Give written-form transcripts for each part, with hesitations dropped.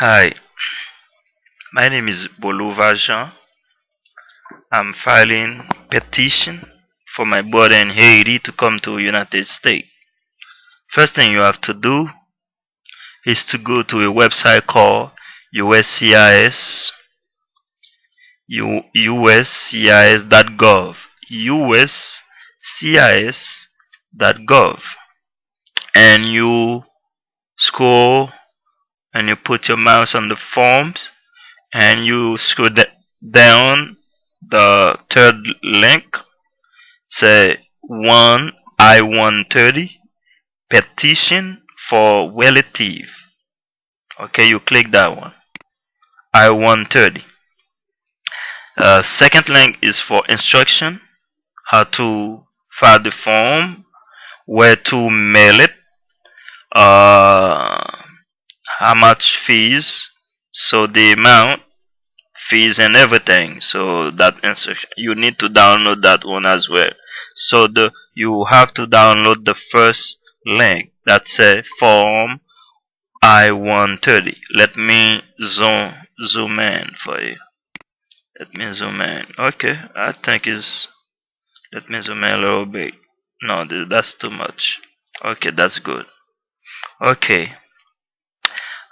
Hi, my name is Bolova Jean. I'm filing petition for my brother in Haiti to come to United States. First thing you have to do is to go to a website called USCIS, USCIS.gov, USCIS.gov, and you scroll and you put your mouse on the forms and you scroll down the third link, say 1 I-130 petition for relative. Okay, you click that one, I-130. Second link is for instruction, how to file the form, where to mail it, uh, how much fees, so the amount, fees and everything. So that instruction, you need to download that one as well. So you have to download the first link that says form I-130. Let me zoom in for you. Let me zoom in. Okay, I think is, let me zoom in a little bit. No, that's too much. Okay, that's good. Okay,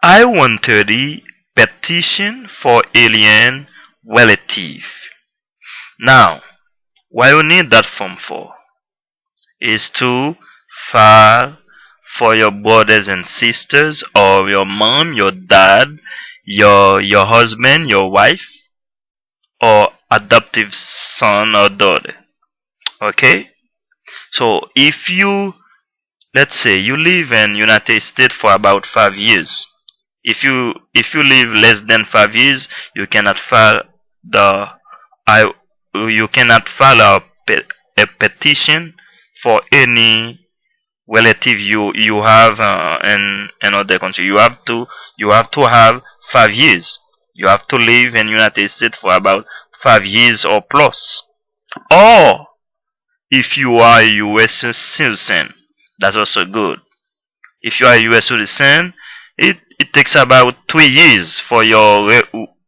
I-130 petition for alien relative. Now, what you need that form for is to file for your brothers and sisters, or your mom, your dad, your husband, your wife, or adoptive son or daughter. Okay? So if you, let's say you live in United States for about 5 years, if you live less than 5 years, you cannot file the I you cannot file a petition for any relative you have in another country. You have to have 5 years. You have to live in United States for about 5 years or plus. Or if you are a U.S. citizen, that's also good. If you are a U.S. citizen, it takes about 3 years for your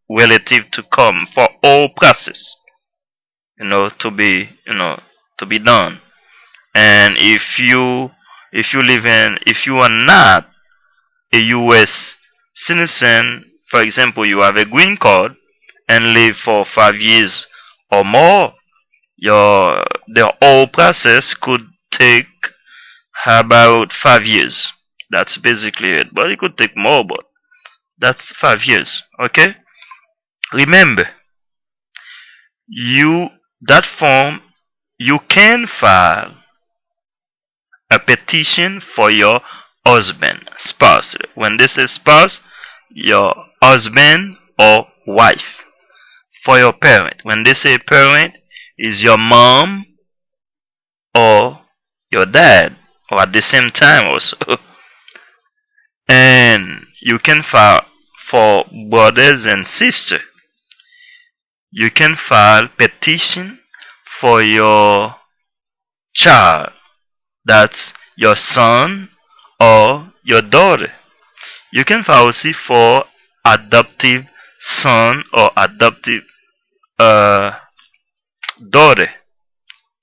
relative to come for all process, to be done. And if you are not a U.S. citizen, for example, you have a green card and live for 5 years or more, the whole process could take about 5 years. That's basically it. But it could take more, but that's 5 years. Okay? Remember, you that form, you can file a petition for your husband, spouse. When they say spouse, your husband or wife. For your parent. When they say parent, is your mom or your dad, or at the same time also. And you can file for brothers and sisters. You can file petition for your child. That's your son or your daughter. You can file also for adoptive son or adoptive daughter.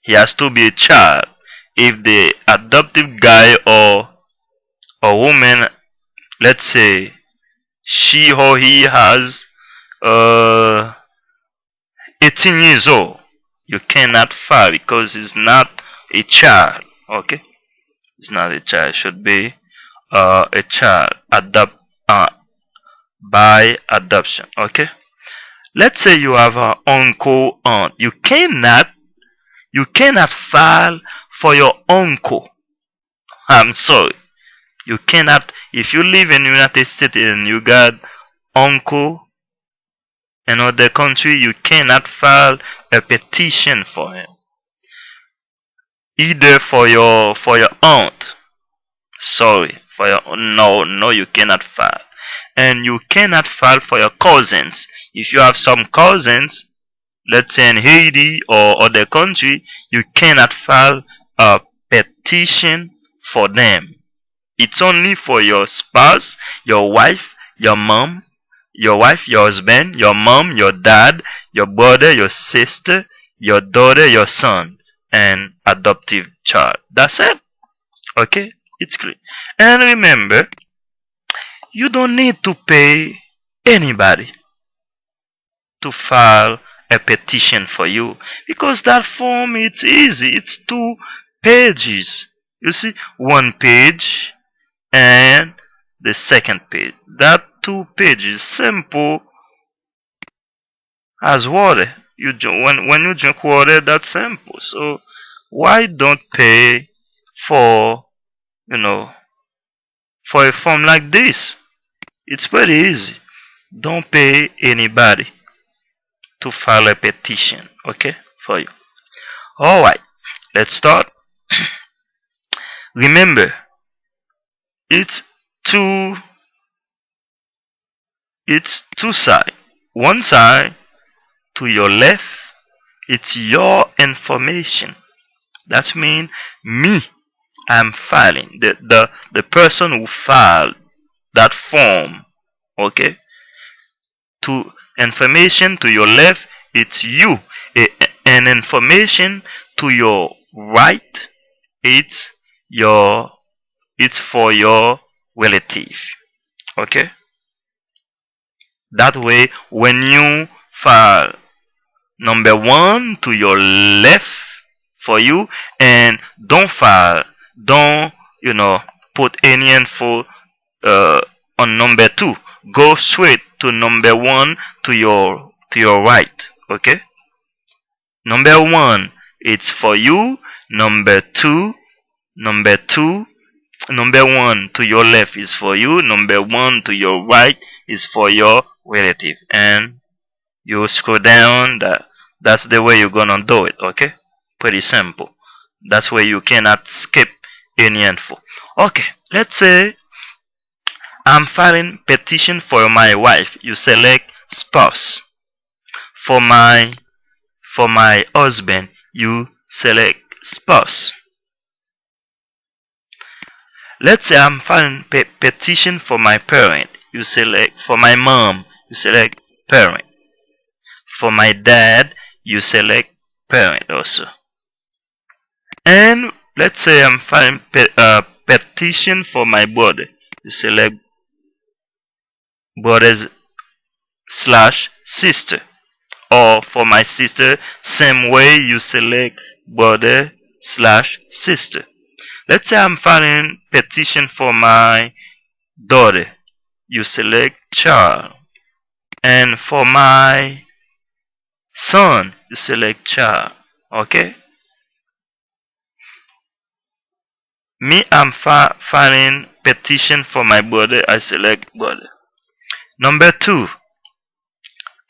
He has to be a child. If the adoptive guy or woman, let's say she or he has uh 18 years old, you cannot file because he's not a child. Okay, it's not a child. It should be a child uh, by adoption. Okay. Let's say you have an uncle aunt. You cannot file for your uncle. I'm sorry. You cannot, if you live in the United States and you got uncle in other country, you cannot file a petition for him. Either for your aunt. Sorry, for your, no, you cannot file. And you cannot file for your cousins. If you have some cousins, let's say in Haiti or other country, you cannot file a petition for them. It's only for your spouse, your wife, your mom, your wife, your husband, your mom, your dad, your brother, your sister, your daughter, your son, and adoptive child. That's it. Okay? It's clear. And remember, you don't need to pay anybody to file a petition for you because that form it's easy. It's 2 pages. You see, one page and the second page. That 2 pages, simple as water. When you drink water, that's simple. So why don't pay for you know for a form like this? It's pretty easy. Don't pay anybody to file a petition, okay, for you. All right, let's start. Remember, it's two. It's two sides. One side to your left, it's your information. That means me. I'm filing the person who filed that form. Okay. To information to your left, it's you. And information to your right, it's your. It's for your relative. Okay. That way, when you file number one to your left for you, and don't file, don't put any info uh, on number two. Go straight to number one to your right. Okay. Number one, it's for you. Number two, number two. Number one to your left is for you. Number one to your right is for your relative. And you scroll down. That's the way you're gonna do it. Okay, pretty simple. That's where you cannot skip any info. Okay, let's say I'm filing petition for my wife. You select spouse. For my husband, you select spouse. Let's say I'm filing petition for my parent. You select for my mom. You select parent. For my dad, you select parent also. And let's say I'm filing petition for my brother. You select brothers slash sister. Or for my sister, same way you select brother slash sister. Let's say I'm filing petition for my daughter. You select child. And for my son, you select child. Okay? Me, I'm filing petition for my brother. I select brother. Number two,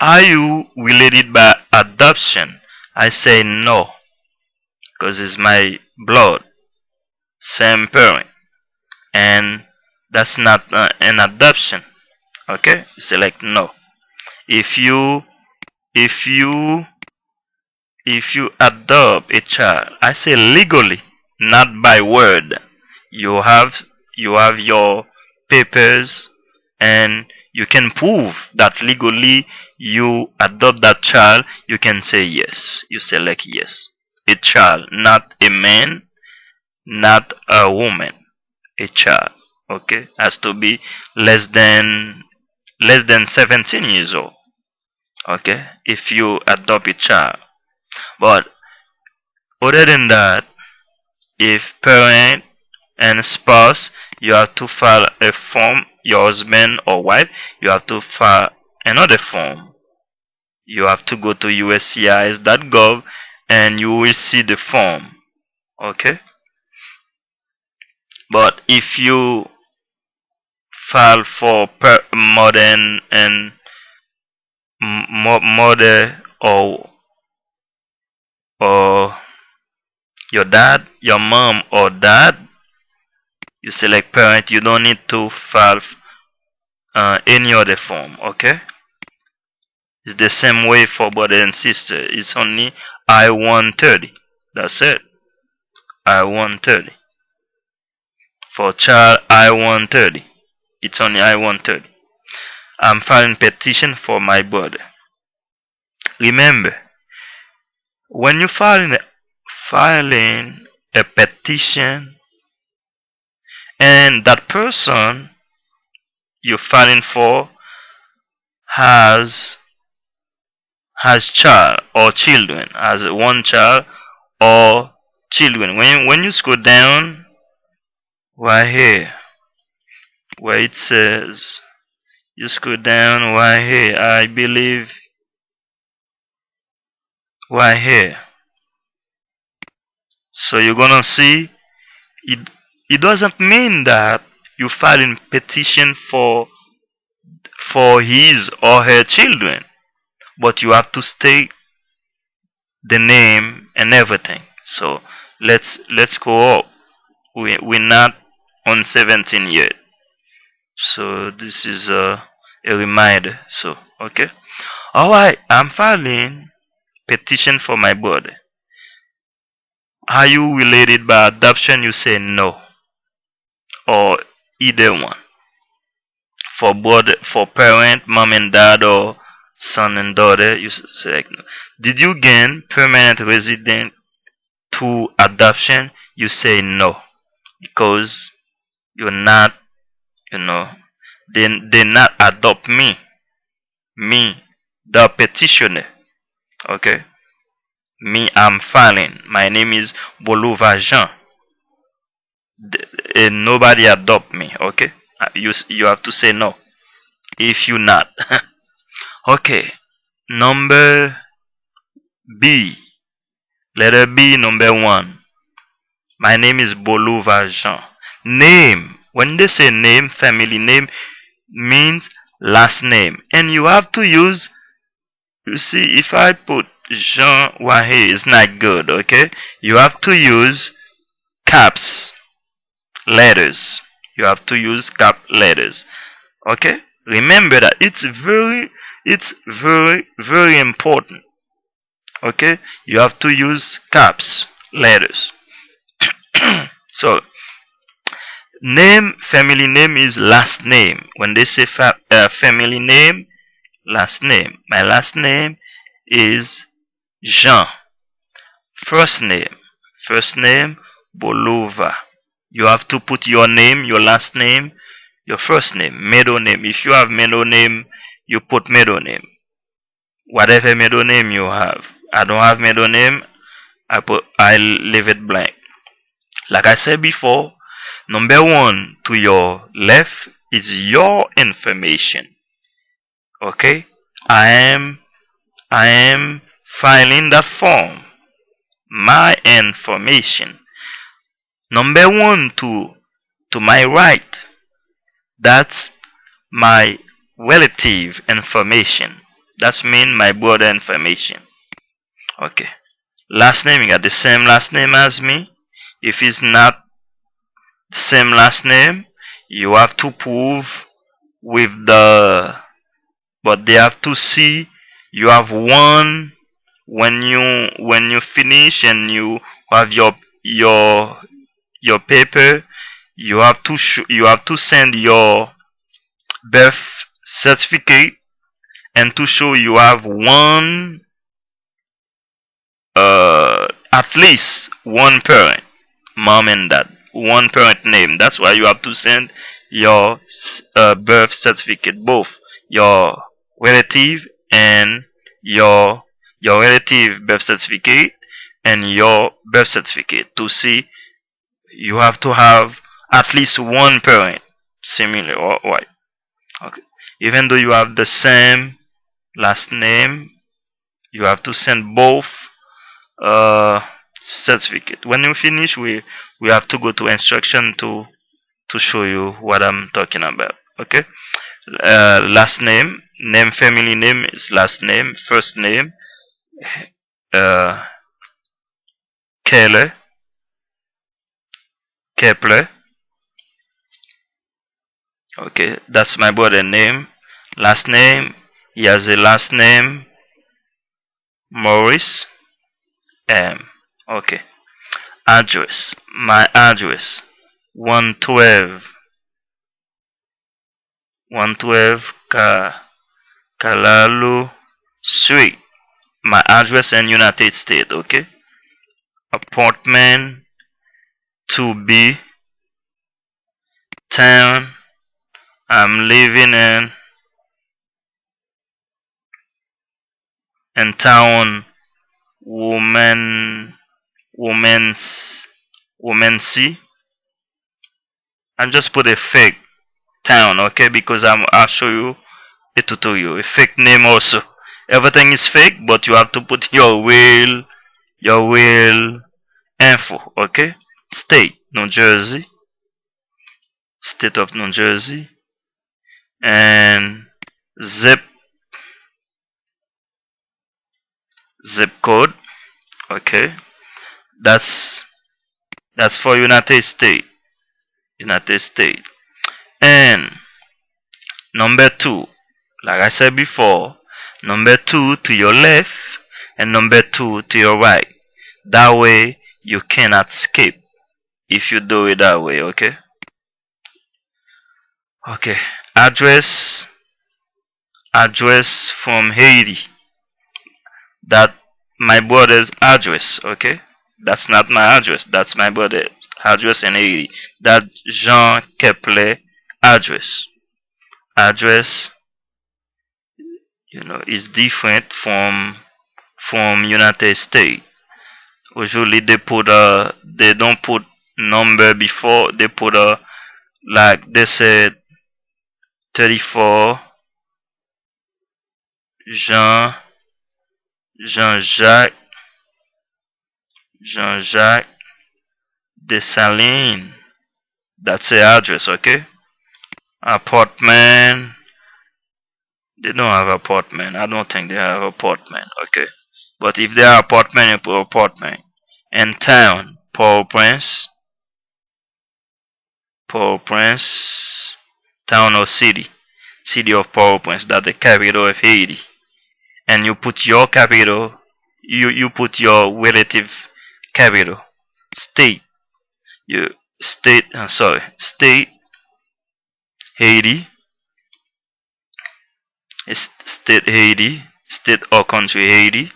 are you related by adoption? I say no, because it's my blood, same parent, and that's not an adoption. Okay, select no. If you if you if you adopt a child, I say legally, not by word. You have your papers, and you can prove that legally you adopt that child. You can say yes. You select yes. A child, not a man, not a woman. A child. Okay, has to be less than 17 years old. Okay, if you adopt a child. But other than that, if parent and spouse, you have to file a form. Your husband or wife, you have to file another form. You have to go to uscis.gov and you will see the form. Okay. But if you file for mother and mother or your dad, your mom or dad, you select parent. You don't need to file any other form. Okay. It's the same way for brother and sister. It's only I-130. That's it. I-130. For child, I-130. It's only I-130. I'm filing petition petition for my brother. Remember, when you filing a petition and that person you're filing for has child or children, has one child or children. When you scroll down right here where it says, you scroll down right here, I believe right here. So you're gonna see it. It doesn't mean that you filing petition for his or her children, but you have to state the name and everything. So let's go up. We're not on 17 yet. So this is a reminder. So okay. Alright, I'm filing petition for my brother. Are you related by adoption? You say no. Or either one. For brother, for parent, mom and dad, or son and daughter, you select no. Did you gain permanent resident through adoption? You say no. Because you're not, you know, they not adopt me. Me, the petitioner. Okay? Me, I'm filing. My name is Boluva Jean. Nobody adopt me. Okay? You have to say no. If you not. Okay. Number B. Letter B, number 1. My name is Boluva Jean. Name. When they say name, family name means last name. And you have to use, you see, if I put Jean right here, it's not good, okay? You have to use caps letters. You have to use cap letters. Okay? Remember that it's very important. Okay? You have to use caps letters. So name, family name is last name. When they say family name, last name. My last name is Jean. First name Boluva. You have to put your name, your last name, your first name, middle name. If you have middle name, you put middle name. Whatever middle name you have. I don't have middle name, I leave it blank. Like I said before, number 1 to your left is your information. Okay? I am filing that form. My information. Number 1 to my right, that's my relative information. That's mean my brother information. Okay. Last name, you got the same last name as me. If it's not the same last name, you have to prove with but they have to see you have one when you finish and you have your paper. You have to send your birth certificate and to show you have one at least one parent, mom and dad, one parent name. That's why you have to send your birth certificate, both your relative and your relative birth certificate and your birth certificate to see you have to have at least one parent similar or white. Okay. Even though you have the same last name, you have to send both certificate. When you finish, we have to go to instruction to show you what I'm talking about. Okay. Last name, family name is last name. First name, uh, Keller, Kepler. Okay, that's my brother name. Last name, he has a last name, Morris M. Okay. Address, my address, 112 Car Kalalu Street. My address in United States, okay? Apartment 2B, town I'm living in town woman's womancy. I just put a fake town, okay? Because I'll show you a tutorial, a fake name also. Everything is fake, but you have to put your real info, okay? State, New Jersey, state of New Jersey, and zip zip code, okay? That's that's for United States, United States. And number two, like I said before, number two to your left and number two to your right. That way you cannot skip if you do it that way, okay? Okay. Address from Haiti. That my brother's address, okay? That's not my address, that's my brother's address in Haiti. That Jean Kepler address. Address, is different from United States. Usually they don't put number before, they put like they said 34 Jean Jean-Jacques Jean-Jacques Dessalines. That's the address, okay? Apartment. They don't have apartment. I don't think they have apartment, okay? But if they have apartment, you put apartment. And town, Port-au-Prince, Port-au-Prince, town or city, city of Port-au-Prince. That's the capital of Haiti. And you put your capital, you put your relative capital. State, you state Haiti, state Haiti, state or country Haiti,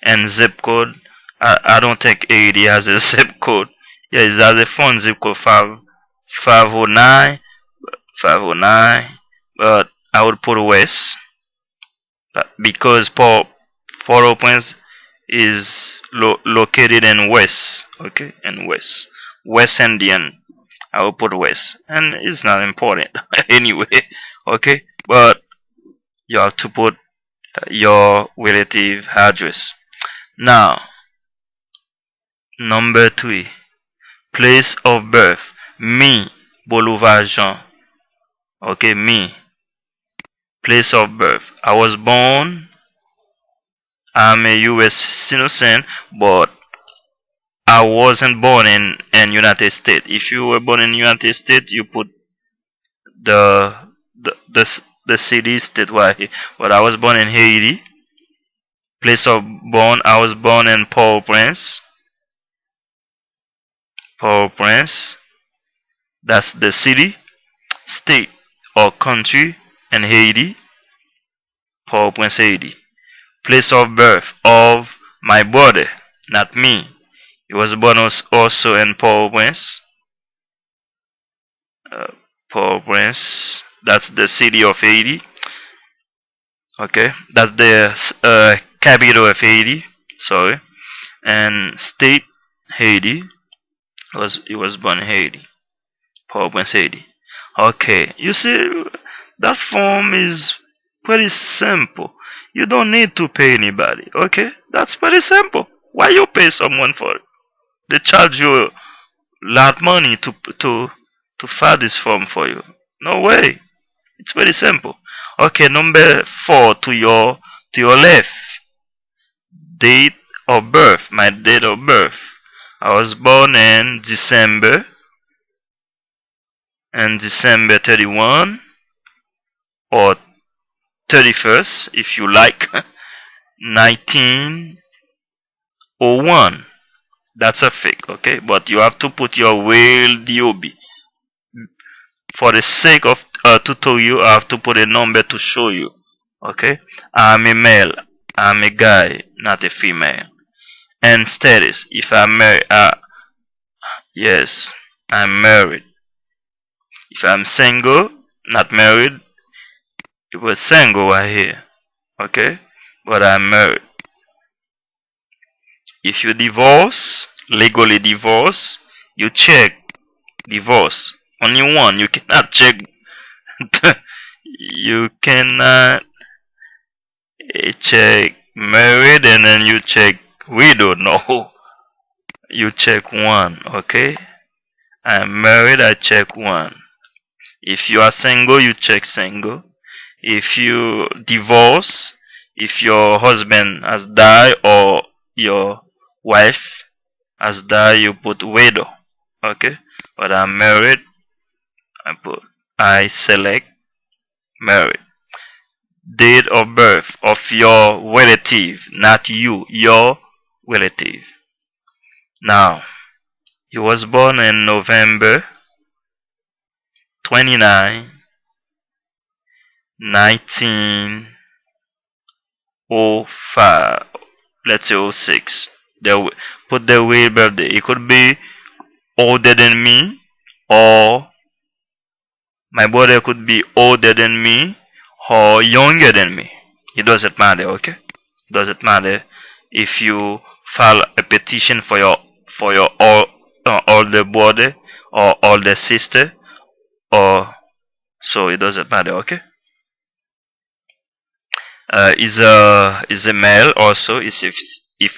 and zip code. I don't think Haiti has a zip code. Yeah, it has a phone zip code 509, 509, but I would put West because Port-au-Prince is located in West, okay, in West Indian. I will put West, and it's not important anyway, okay. But you have to put your relative address. Now, number three, place of birth. Me, Boulevard Jean. Okay, me. Place of birth. I was born. I'm a U.S. citizen, but I wasn't born in United States. If you were born in United States, you put the the city state right here. But I was born in Haiti. Place of born. I was born in Port-au-Prince. Port-au-Prince. That's the city, state, or country in Haiti. Port-au-Prince, Haiti. Place of birth of my brother, not me. He was born also in Port-au-Prince. Port-au-Prince. That's the city of Haiti. Okay, that's the capital of Haiti. Sorry, and state Haiti. He was born in Haiti. Port-au-Prince, Haiti. Okay, you see that form is pretty simple. You don't need to pay anybody. Okay, that's pretty simple. Why you pay someone for it? They charge you a lot money to fill this form for you. No way. It's very simple. Okay, number four to your left. Date of birth. My date of birth. I was born in December 31 or 31st, if you like, 1901. That's a fake, okay? But you have to put your real DOB. For the sake of tutorial, I have to put a number to show you. Okay, I'm a male. I'm a guy, not a female. And status. If I'm married, yes, I'm married. If I'm single, not married, it was single right here. Okay, but I'm married. If you divorce, legally divorce, you check divorce. Only one. You cannot check. You cannot check married and then you check widow. No, you check one. Okay, I'm married. I check one. If you are single, you check single. If you divorce, if your husband has died or your wife has died, you put widow. Okay, but I'm married. I select married. Date of birth of your relative, not you, your relative. Now, he was born in November 29, 1905. Let's say '06. Put the real birthday. It could be older than me, or my brother could be older than me or younger than me. It doesn't matter, okay? Doesn't matter if you file a petition for your older brother or older sister, or so it doesn't matter, okay? Is a male also. If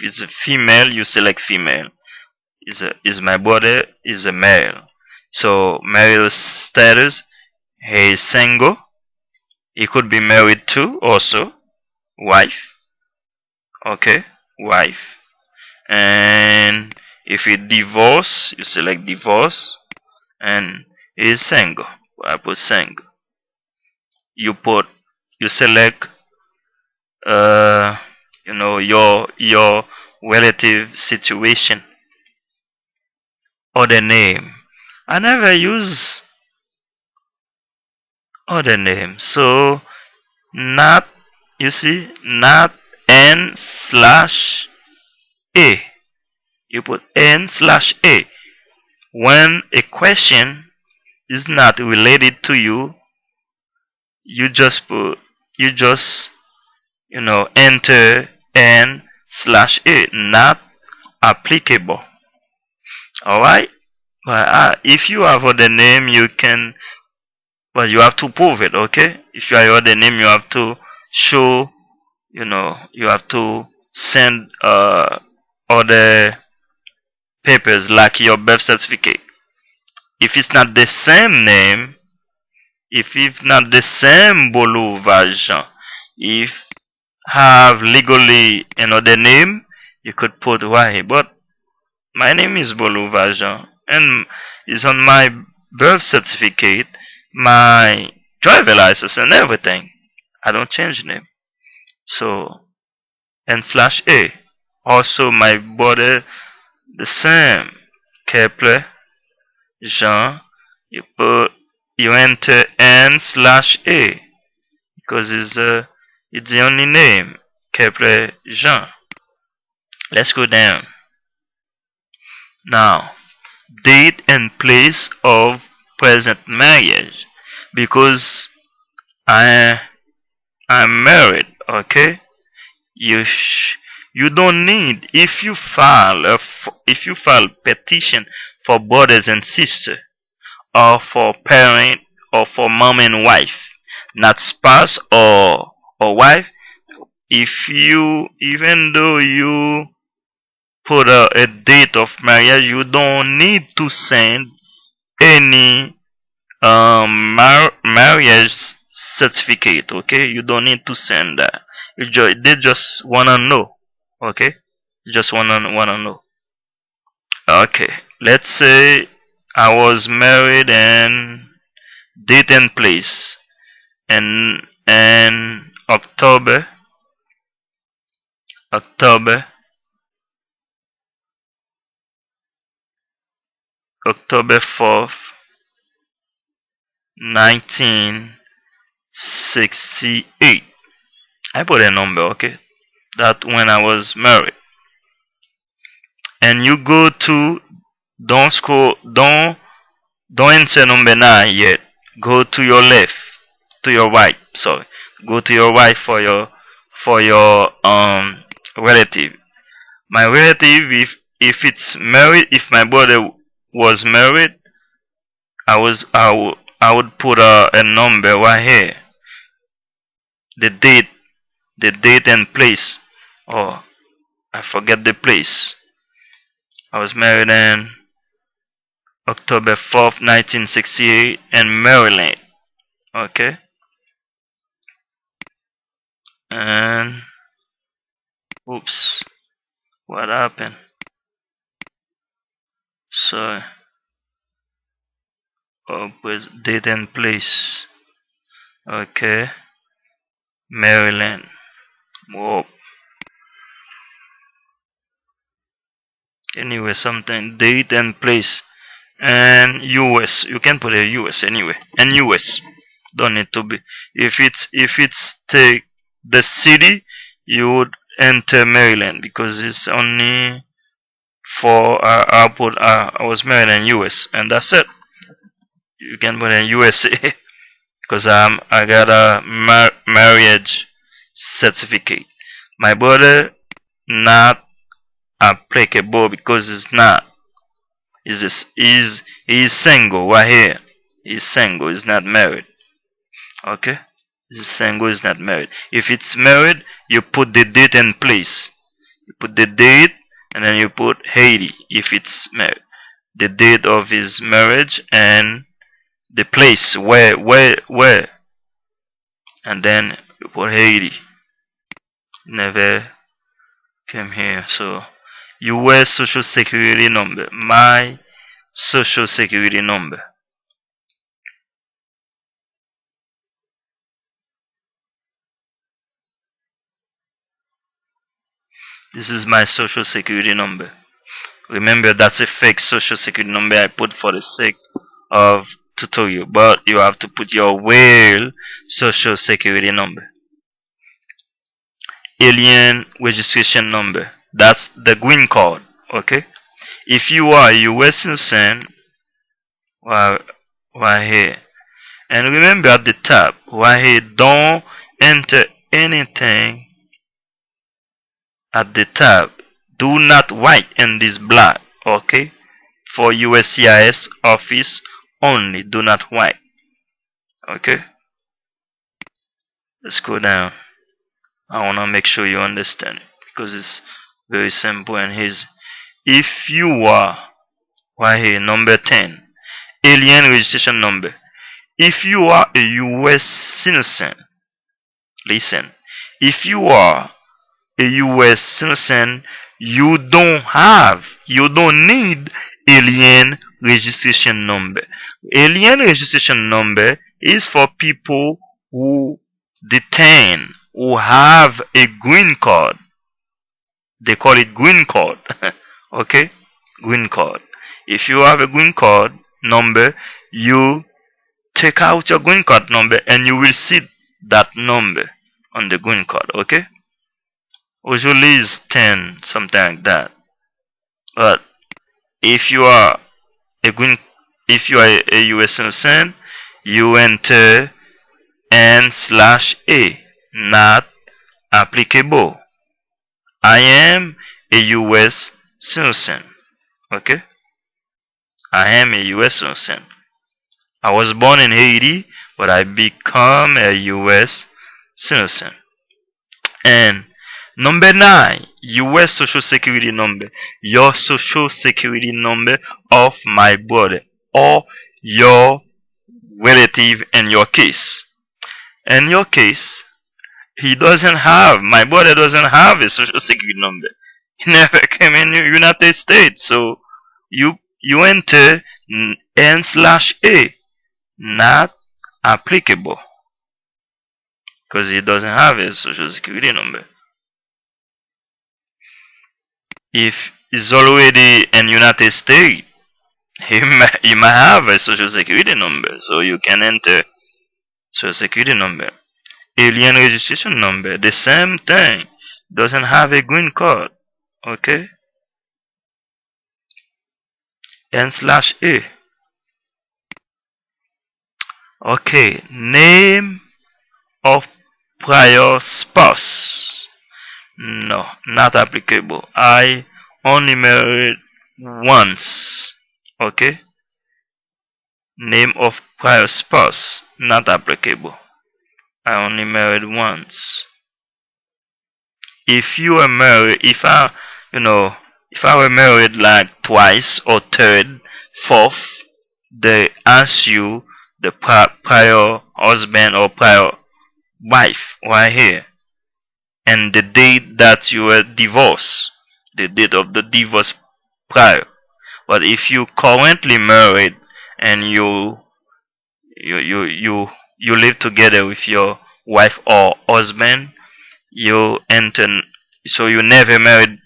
it's a female, you select female. Is my brother is a male. So marital status, he is single. He could be married too also. Wife. Okay, wife. And if he divorce, you select divorce, and he is single. I put single. You select uh your relative situation or the name. I never use other name. So not, you see, not N slash A. You put N slash A. When a question is not related to you, you just put, you just, enter N slash A, not applicable. Alright? But if you have other name, you can, but you have to prove it, okay? If you have other name, you have to show, you have to send other papers like your birth certificate. If it's not the same name, if it's not the same Boluvajan, if have legally another name, you could put why. But my name is Boluvajan and it's on my birth certificate, my driver license and everything. I don't change name. So N slash A. Also my brother the same. Kepler Jean, you enter N slash A because it's the only name. Kepler Jean. Let's go down. Now, date and place of present marriage, because I I'm married. Okay, you don't need, if you file petition for brothers and sisters, or for parent, or for mom and wife, not spouse or wife. If you, even though you put a date of marriage, you don't need to send any marriage certificate. Okay, you don't need to send that. They just wanna know. Okay, just wanna know. Okay, let's say I was married and date and place and October October 4th, 1968. I put a number, okay? That when I was married. And you go to, don't scroll, don't enter number 9 yet. Go to your left, to your right. Sorry, go to your right for your relative. My relative, if it's married, if my brother was married, I would put a number right here, the date, and place. Oh, I forget the place. I was married in October 4th, 1968, in Maryland. Okay, and oops, what happened? So, oh, was date and place. Okay, Maryland. Whoa. Anyway, something date and place, and US. You can put a US anyway, and US. Don't need to be. If it's take the city, you would enter Maryland because it's only for output. I was married in US, and that's it. You can put in USA because I got a marriage certificate. My brother not applicable because it's not. He's single right here. He's single. He's not married. Okay. He's single. He's not married. If it's married, you put the date and place. You put the date and then you put Haiti if it's married. The date of his marriage and the place where, and then you put Haiti. Never came here. So US social security number. My social security number. This is my social security number. Remember, that's a fake social security number I put for the sake of tutorial, but you have to put your real social security number. Alien registration number. That's the green card. Okay. If you are a US citizen, right, right here, and remember at the top, right here, don't enter anything at the top. Do not write in this block. Okay. For USCIS office only. Do not write. Okay. Let's go down. I want to make sure you understand it because it's very simple and easy. If you are right here, number 10, alien registration number. If you are a US citizen, listen. If you are a US citizen, you don't need alien registration number. Alien registration number is for people who detain, who have a green card. They call it green card. Okay? Green card. If you have a green card number, you take out your green card number and you will see that number on the green card. Okay? Usually it's 10, something like that. But if you are a green, if you are a US citizen, you enter N/A, not applicable. I am a US citizen. Okay? I am a US citizen. I was born in Haiti, but I become a US citizen. And number 9, US Social Security number. Your Social Security number of my brother or your relative in your case. In your case, my brother doesn't have a Social Security number. He never came in the United States. So you enter N/A, not applicable, because he doesn't have a Social Security number. If he's already in United States, he might have a Social Security number, so you can enter Social Security number. alien registration number. The same thing. Doesn't have a green card. Okay? N/A. Okay. Name of prior spouse. No, not applicable. I only married once. Okay? Name of prior spouse. Not applicable. I only married once. If you were married, if I were married like twice or third, fourth, they ask you the prior husband or prior wife right here, and the date that you were divorced, the date of the divorce prior. But if you currently married and you you you you live together with your wife or husband, you enter, so you never married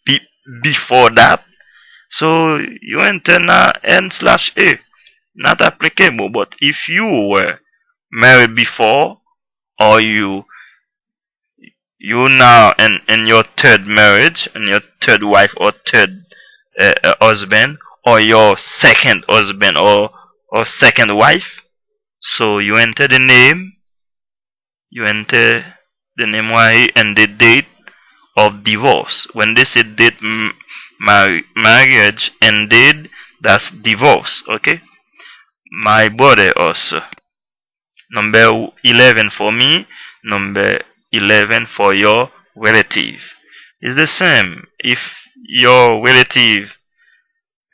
be, before that, so you enter now N/A, not applicable. But if you were married before, or you now in your third marriage and your third wife or third husband, or your second husband or second wife, so you enter the name right and the date of divorce. When they say date marriage ended, that's divorce. Okay? My brother also. Number 11 for me, number 11 for your relative. It's the same. If your relative,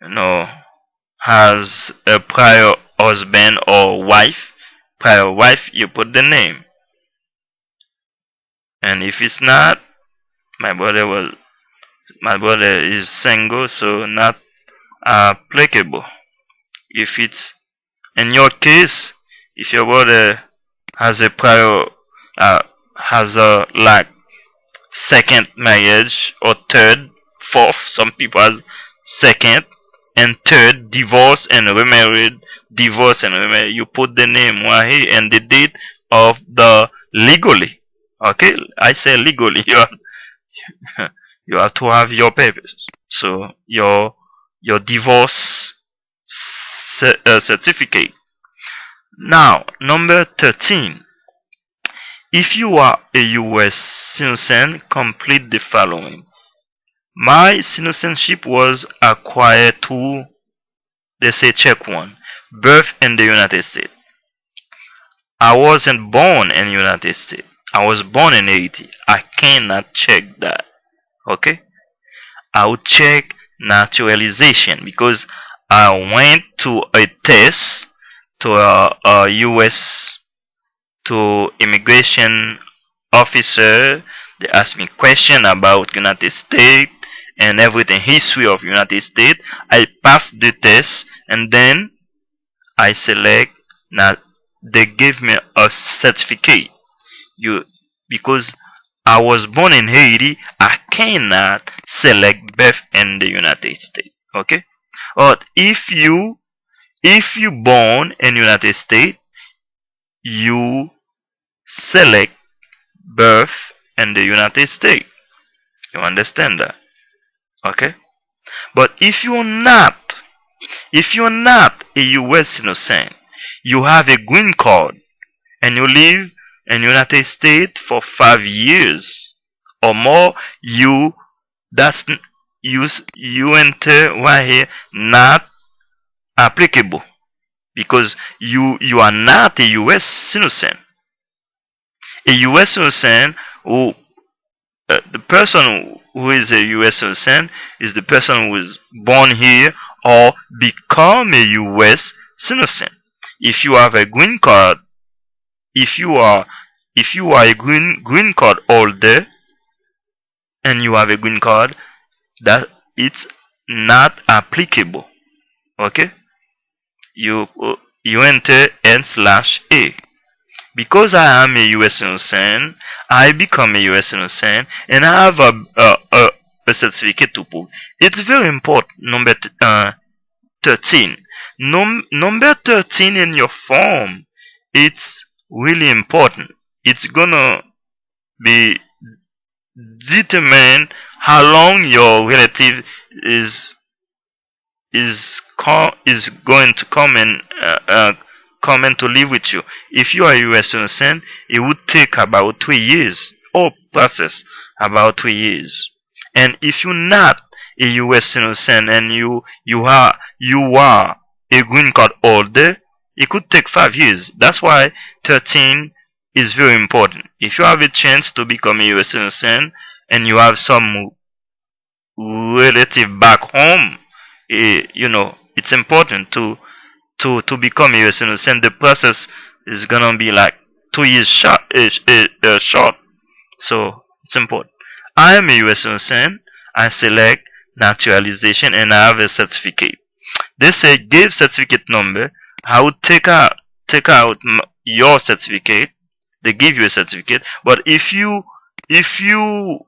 you know, has a prior husband or prior wife, you put the name. And if it's not, my brother is single, so not applicable. If it's in your case, if your brother has a prior, uh, has a like second marriage or third, fourth, some people has second and third, divorce and remarried, divorce and remarried, you put the name right here and the date of the legally. Okay, I say legally. You have to have your papers. So your divorce certificate. Now, number 13. If you are a U.S. citizen, complete the following. My citizenship was acquired to, they say check one, birth in the United States. I wasn't born in the United States. I was born in Haiti. I cannot check that. Okay? I would check naturalization because I went to a test to a U.S. to immigration officer. They asked me question about United States and everything, history of United States. I passed the test and then I select. Now they give me a certificate. You because I was born in Haiti, I cannot select birth in the United States. Okay? But if you born in United States, you select birth in the United States. You understand that? Okay? But if you're not a US citizen, you have a green card and you live in United States for 5 years or more, that's you enter right here not applicable because you are not a US citizen. A US citizen who the person who is a US citizen is the person who is born here or become a US citizen. If you have a green card, if you are a green card holder and you have a green card, that it's not applicable. Okay? You enter N/A. Because I am a US citizen, I become a US citizen, and I have a certificate to prove. It's very important. Number 13. Number 13 in your form, it's really important. it's gonna be determine how long your relative is is going to come in to live with you. If you are a U.S. citizen, it would take about 3 years, or process about 3 years. And if you're not a U.S. citizen and you are a green card holder, it could take 5 years. That's why 13 is very important. If you have a chance to become a U.S. citizen and you have some relative back home, it's important to become a U.S. citizen. The process is gonna be like 2 years short. So it's important. I am a U.S. citizen. I select naturalization and I have a certificate. They say give certificate number. I would take out your certificate. They give you a certificate. But if you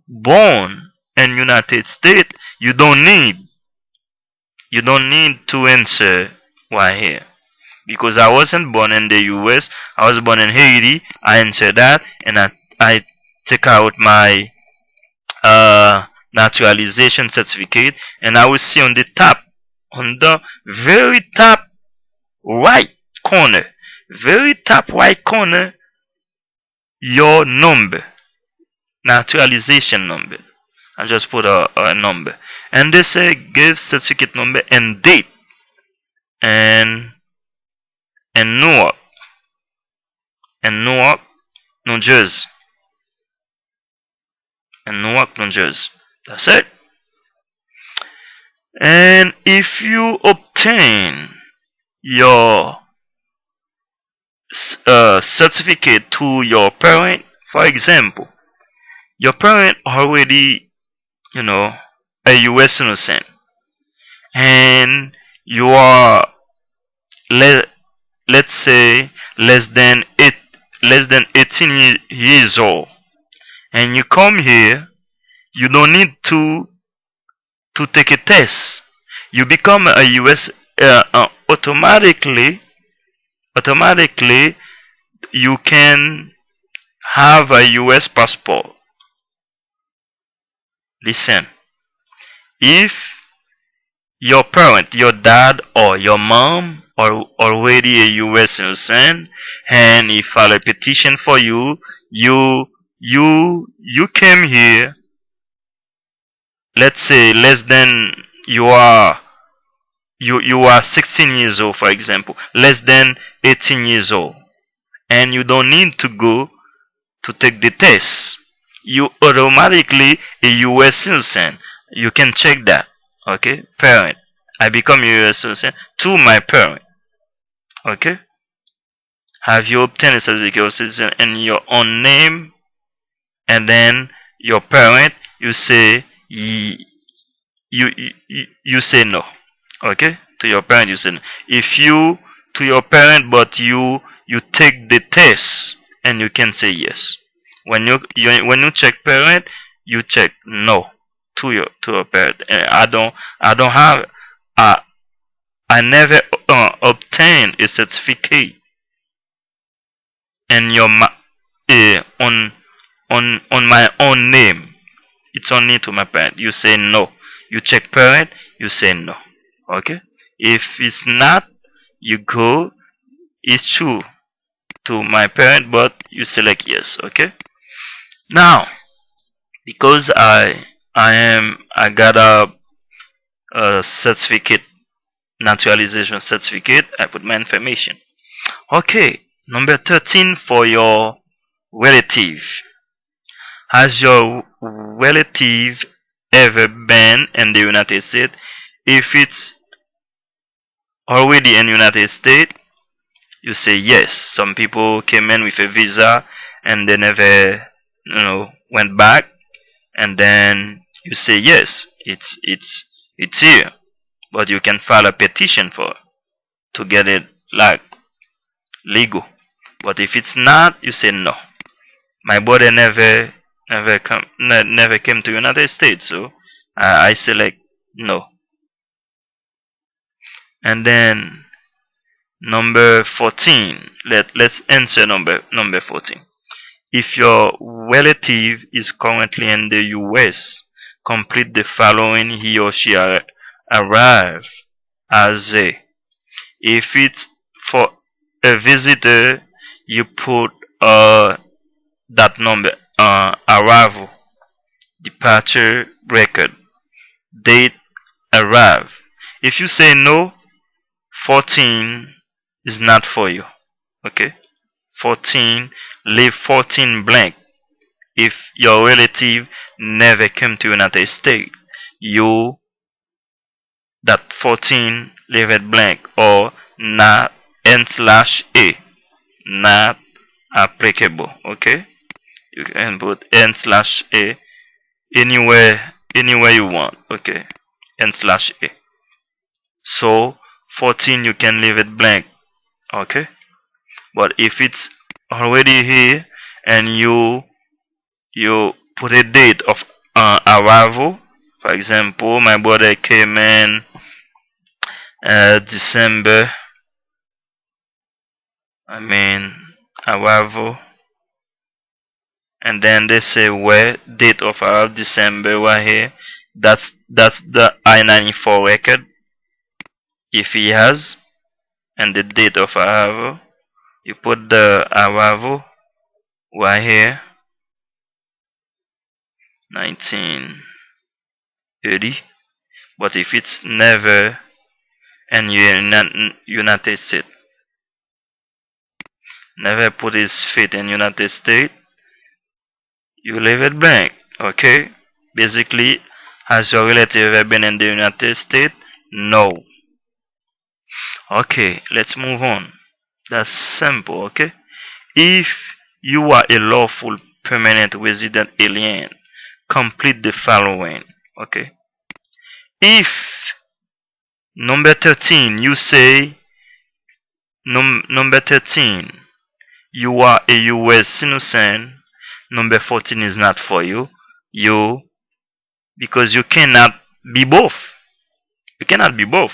born in United States, you don't need to answer why here, because I wasn't born in the U.S. I was born in Haiti. I answer that, and I take out my naturalization certificate, and I will see on the very top right corner, very top right corner, your number, naturalization number. I just put a number, and they say give certificate number and date, and and Newark, and Newark, New Jersey, and Newark, New Jersey. That's it. And if you obtain your certificate to your parent, for example, your parent already, a U.S. citizen, and you are let let's say less than 18 years old, and you come here, you don't need to take a test. You become a U.S. Automatically you can have a U.S. passport. Listen, if your parent, your dad or your mom are already a U.S. citizen and he filed a petition for you, you came here, let's say less than you are you are 16 years old, for example, less than 18 years old, and you don't need to go to take the test. You automatically a U.S. citizen. You can check that. Okay, parent. I become a U.S. citizen to my parent. Okay. Have you obtained a certificate of citizen in your own name, and then your parent? You say you say no. Okay, to your parent you say no. If you to your parent, but you take the test and you can say yes. When you check parent, you check no to your parent. And I don't have uh, I never obtained a certificate in on my own name. It's only to my parent. You say no. You check parent. You say no. Okay. If it's not, you go. It's true to my parent, but you select yes. Okay. Now, because I got a certificate, naturalization certificate, I put my information. Okay. Number 13 for your relative. Has your relative ever been in the United States? If it's already in United States, you say yes. Some people came in with a visa and they never, went back, and then you say yes, it's here, but you can file a petition for to get it like legal. But if it's not, you say no. My brother never came to United States, so I select no. And then number 14. Let's answer number 14. If your relative is currently in the US, complete the following: he or she arrived as a. If it's for a visitor, you put that number, arrival, departure record, date, arrive. If you say no, 14 is not for you. Okay? 14, leave 14 blank. If your relative never came to United States, you that 14 leave it blank, or not n/a, not applicable. Okay? You can put n/a anywhere you want. Okay? n/a. So 14 you can leave it blank. Okay? But if it's already here and you put a date of arrival, for example, my brother came in December. I mean arrival, and then they say where date of arrival December right here. That's the I-94 record if he has, and the date of arrival. You put the arrival right here, 1980. But if it's never and you're not United States, never put his feet in United States, you leave it blank. Okay? Basically, has your relative ever been in the United States? No. Okay, let's move on. That's simple. Okay? If you are a lawful permanent resident alien, complete the following. Okay? If number 13, you say number 13, you are a US citizen. Number 14 is not for you. Because you cannot be both. You cannot be both.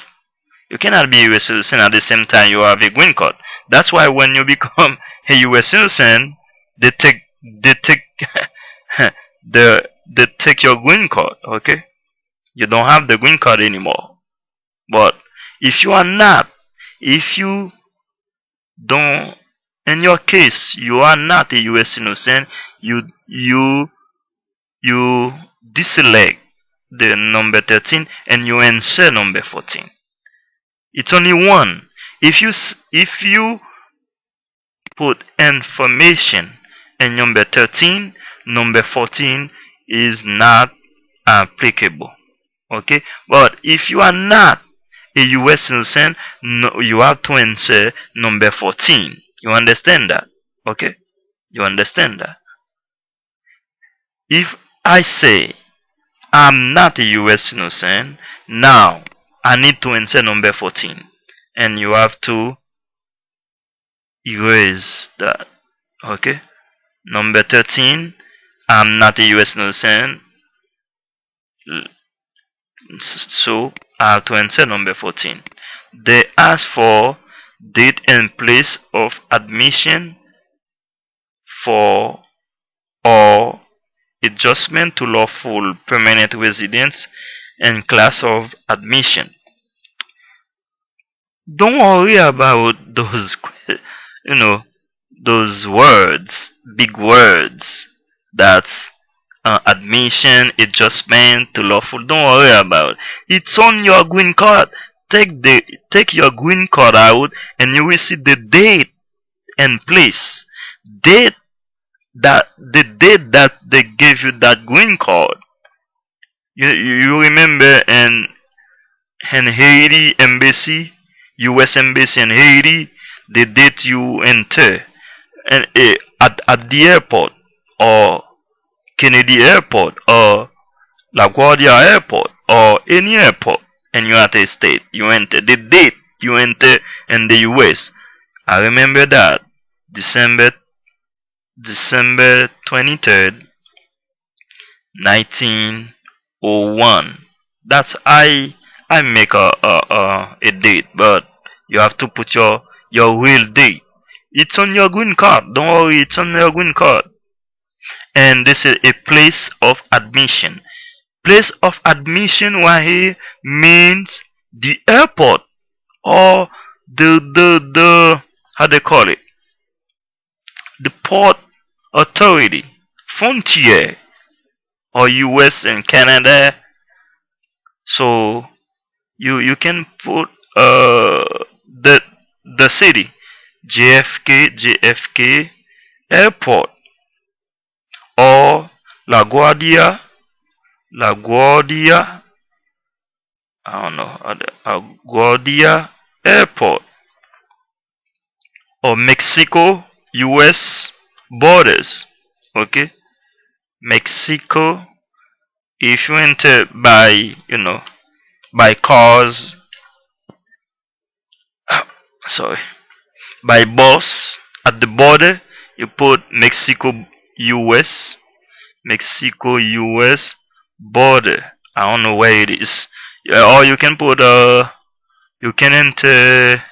You cannot be a US citizen at the same time you have a green card. That's why when you become a US citizen, they take they take your green card. Okay, you don't have the green card anymore. But if you are not, if you don't, in your case, you are not a US citizen, you deselect the number 13 and you insert number 14. It's only one. If you put information in number 13, number 14 is not applicable. Okay? But if you are not a US citizen, no, you have to insert number 14. You understand that? Okay? You understand that? If I say I'm not a US citizen, now I need to insert number 14. And you have to erase that. Okay? Number 13, I'm not a US citizen, so I have to insert number 14. They ask for date and place of admission for or adjustment to lawful permanent residence and class of admission. Don't worry about those, you know, those words, big words. That's admission, adjustment to lawful. Don't worry about it. It's on your green card. Take your green card out, and you will see the date and place. Date that the date that they gave you that green card. You remember in Haiti embassy, U.S. embassy in Haiti, the date you enter and at the airport or Kennedy Airport or LaGuardia Airport or any airport in United States, you enter the date you enter in the U.S. I remember that December 23rd, 1901. That's I make a date, but you have to put your real date. It's on your green card. Don't worry, it's on your green card. and this is a place of admission. Place of admission right here means the airport or the how they call it, the port authority, frontier, or US and Canada. So you can put the city JFK Airport or LaGuardia LaGuardia I don't know LaGuardia Airport or Mexico US borders. Okay, Mexico. If you enter by by cars, sorry, by bus at the border, you put Mexico US, Mexico US border. I don't know where it is. Yeah, or you can put you can enter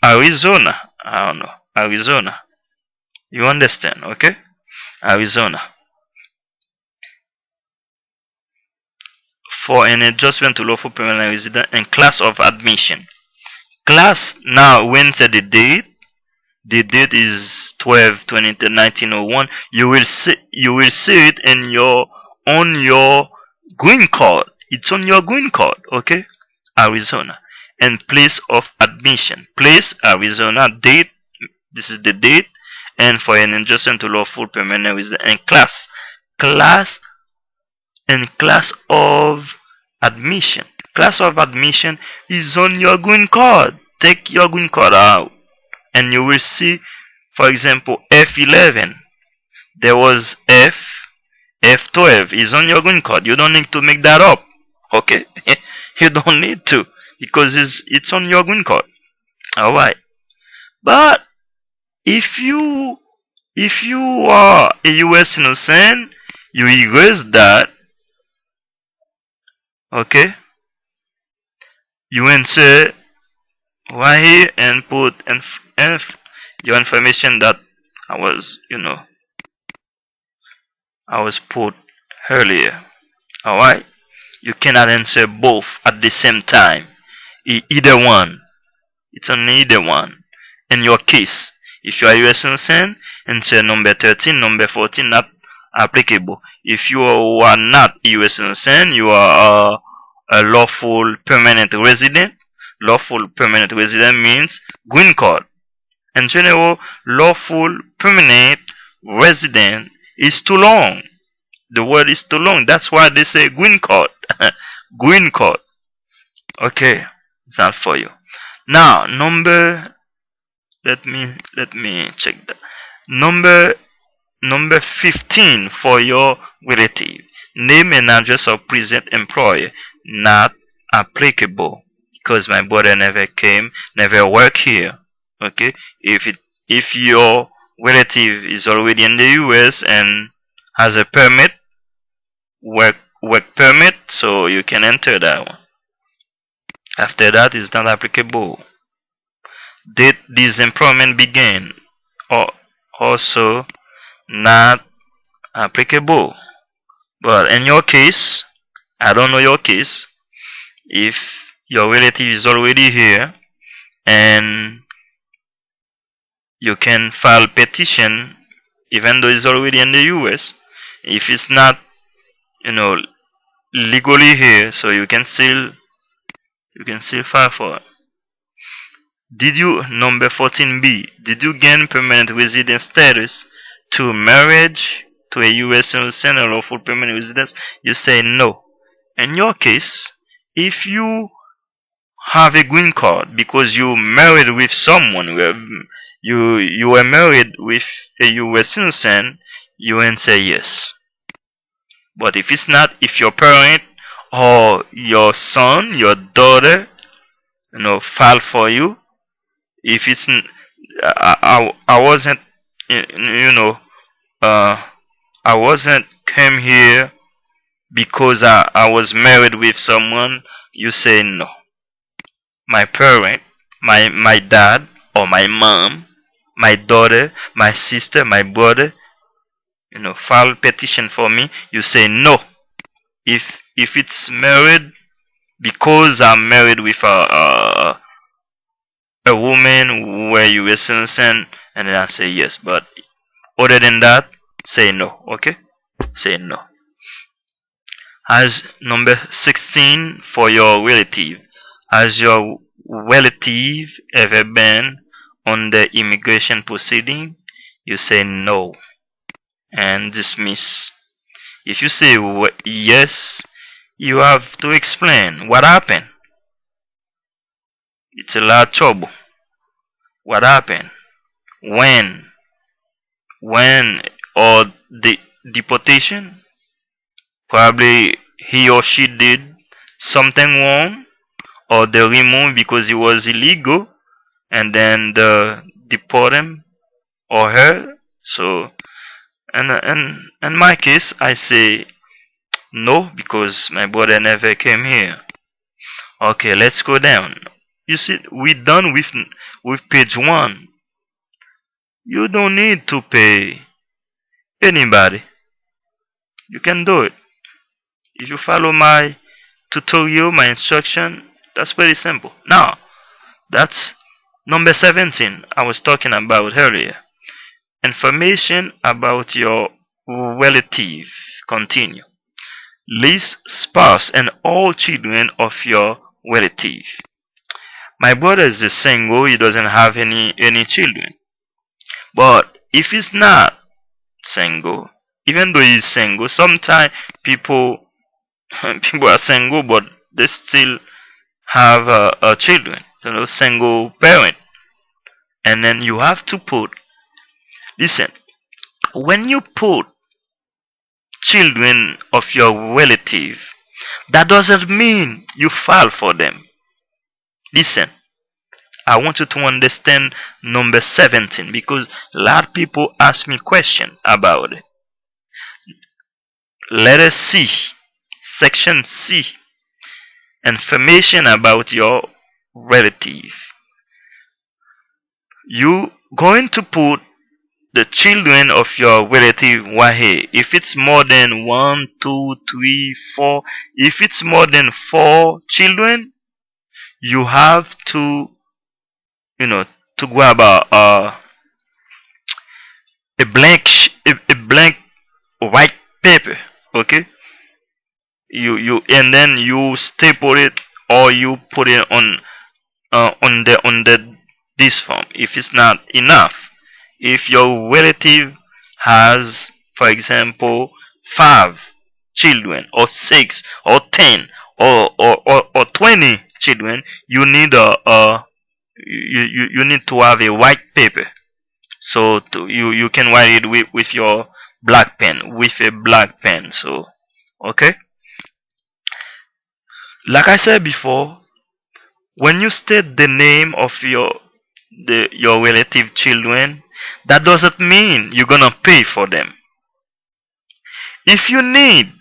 Arizona. I don't know, Arizona. You understand? Okay, Arizona. For an adjustment to lawful permanent resident and class of admission. Class now when say the date. The date is 12/20/1901. You will see it in your on your green card. It's on your green card, okay? Arizona. And place of admission. Place Arizona. Date. This is the date. And for an adjustment to lawful permanent resident and class. Class and class of admission. Class of admission is on your green card. Take your green card out and you will see, for example, F11. There was F12 is on your green card. You don't need to make that up. Okay? You don't need to because it's on your green card. Alright. But if you are a US citizen, you erase that. Okay? You insert right here and put your information that I was I was put earlier. Alright? You cannot answer both at the same time. Either one. It's only either one. In your case, if you are US citizen, answer number 13, number 14 not applicable. If you are not US citizen, you are a lawful permanent resident. Lawful permanent resident means green card. In general, lawful permanent resident is too long. The word is too long. That's why they say green card. Green card. Okay, it's not for you. Now, number. Let me check that. Number 15 for your relative. Name and address of present employer not applicable because my brother never came, never worked here. Okay, if your relative is already in the US and has a permit, work permit, so you can enter that one. After that, it's not applicable. Date this employment began, or also not applicable. But in your case, I don't know your case. If your relative is already here and you can file petition even though it's already in the US. If it's not, legally here, so you can still file for it. Did you number 14B? Did you gain permanent resident status to marriage to a US citizen or lawful permanent residence? You say no. In your case, if you have a green card because you married with someone, you were married with a US citizen, you answer yes. But if it's not, if your parent or your son, your daughter, file for you, if it's I wasn't I wasn't came here because I was married with someone, you say no. My parent, my dad or my mom, my daughter, my sister, my brother, file petition for me, you say no. If it's married, because I'm married with a woman where you a citizen, and then I say yes. But other than that, say no. Okay? Say no. As number 16 for your relative. Has your relative ever been on the immigration proceeding? You say no and dismiss. If you say yes, you have to explain what happened. It's a lot of trouble. What happened? When? When? Or the deportation? Probably he or she did something wrong, or they removed because it was illegal, and then the deport him or her. So, and in my case, I say no because my brother never came here. Okay, let's go down. You see, we're done with page 1. You don't need to pay anybody. You can do it. If you follow my tutorial, my instruction, that's pretty simple. Now, that's number 17 I was talking about earlier. Information about your relative. Continue. List spouse and all children of your relative. My brother is a single, he doesn't have any children. But if he's not single, even though he's single, sometimes people people are single but they still have children, single parent. And then you have to put, listen, when you put children of your relative, that doesn't mean you file for them. Listen, I want you to understand number 17 because a lot of people ask me questions about it. Letter C, section C, information about your relative. You going to put the children of your relative right here. If it's more than 1, 2, 3, 4, if it's more than 4 children, you have to, to grab a blank white paper. Okay, you and then you staple it or you put it on the this form. If it's not enough, if your relative has, for example, 5 children or 6 or 10 or 20 children, you need you need to have a white paper. So you can write it with your black pen, with a black pen. So okay, like I said before, when you state the name of your relative children, that doesn't mean you're gonna pay for them. If you need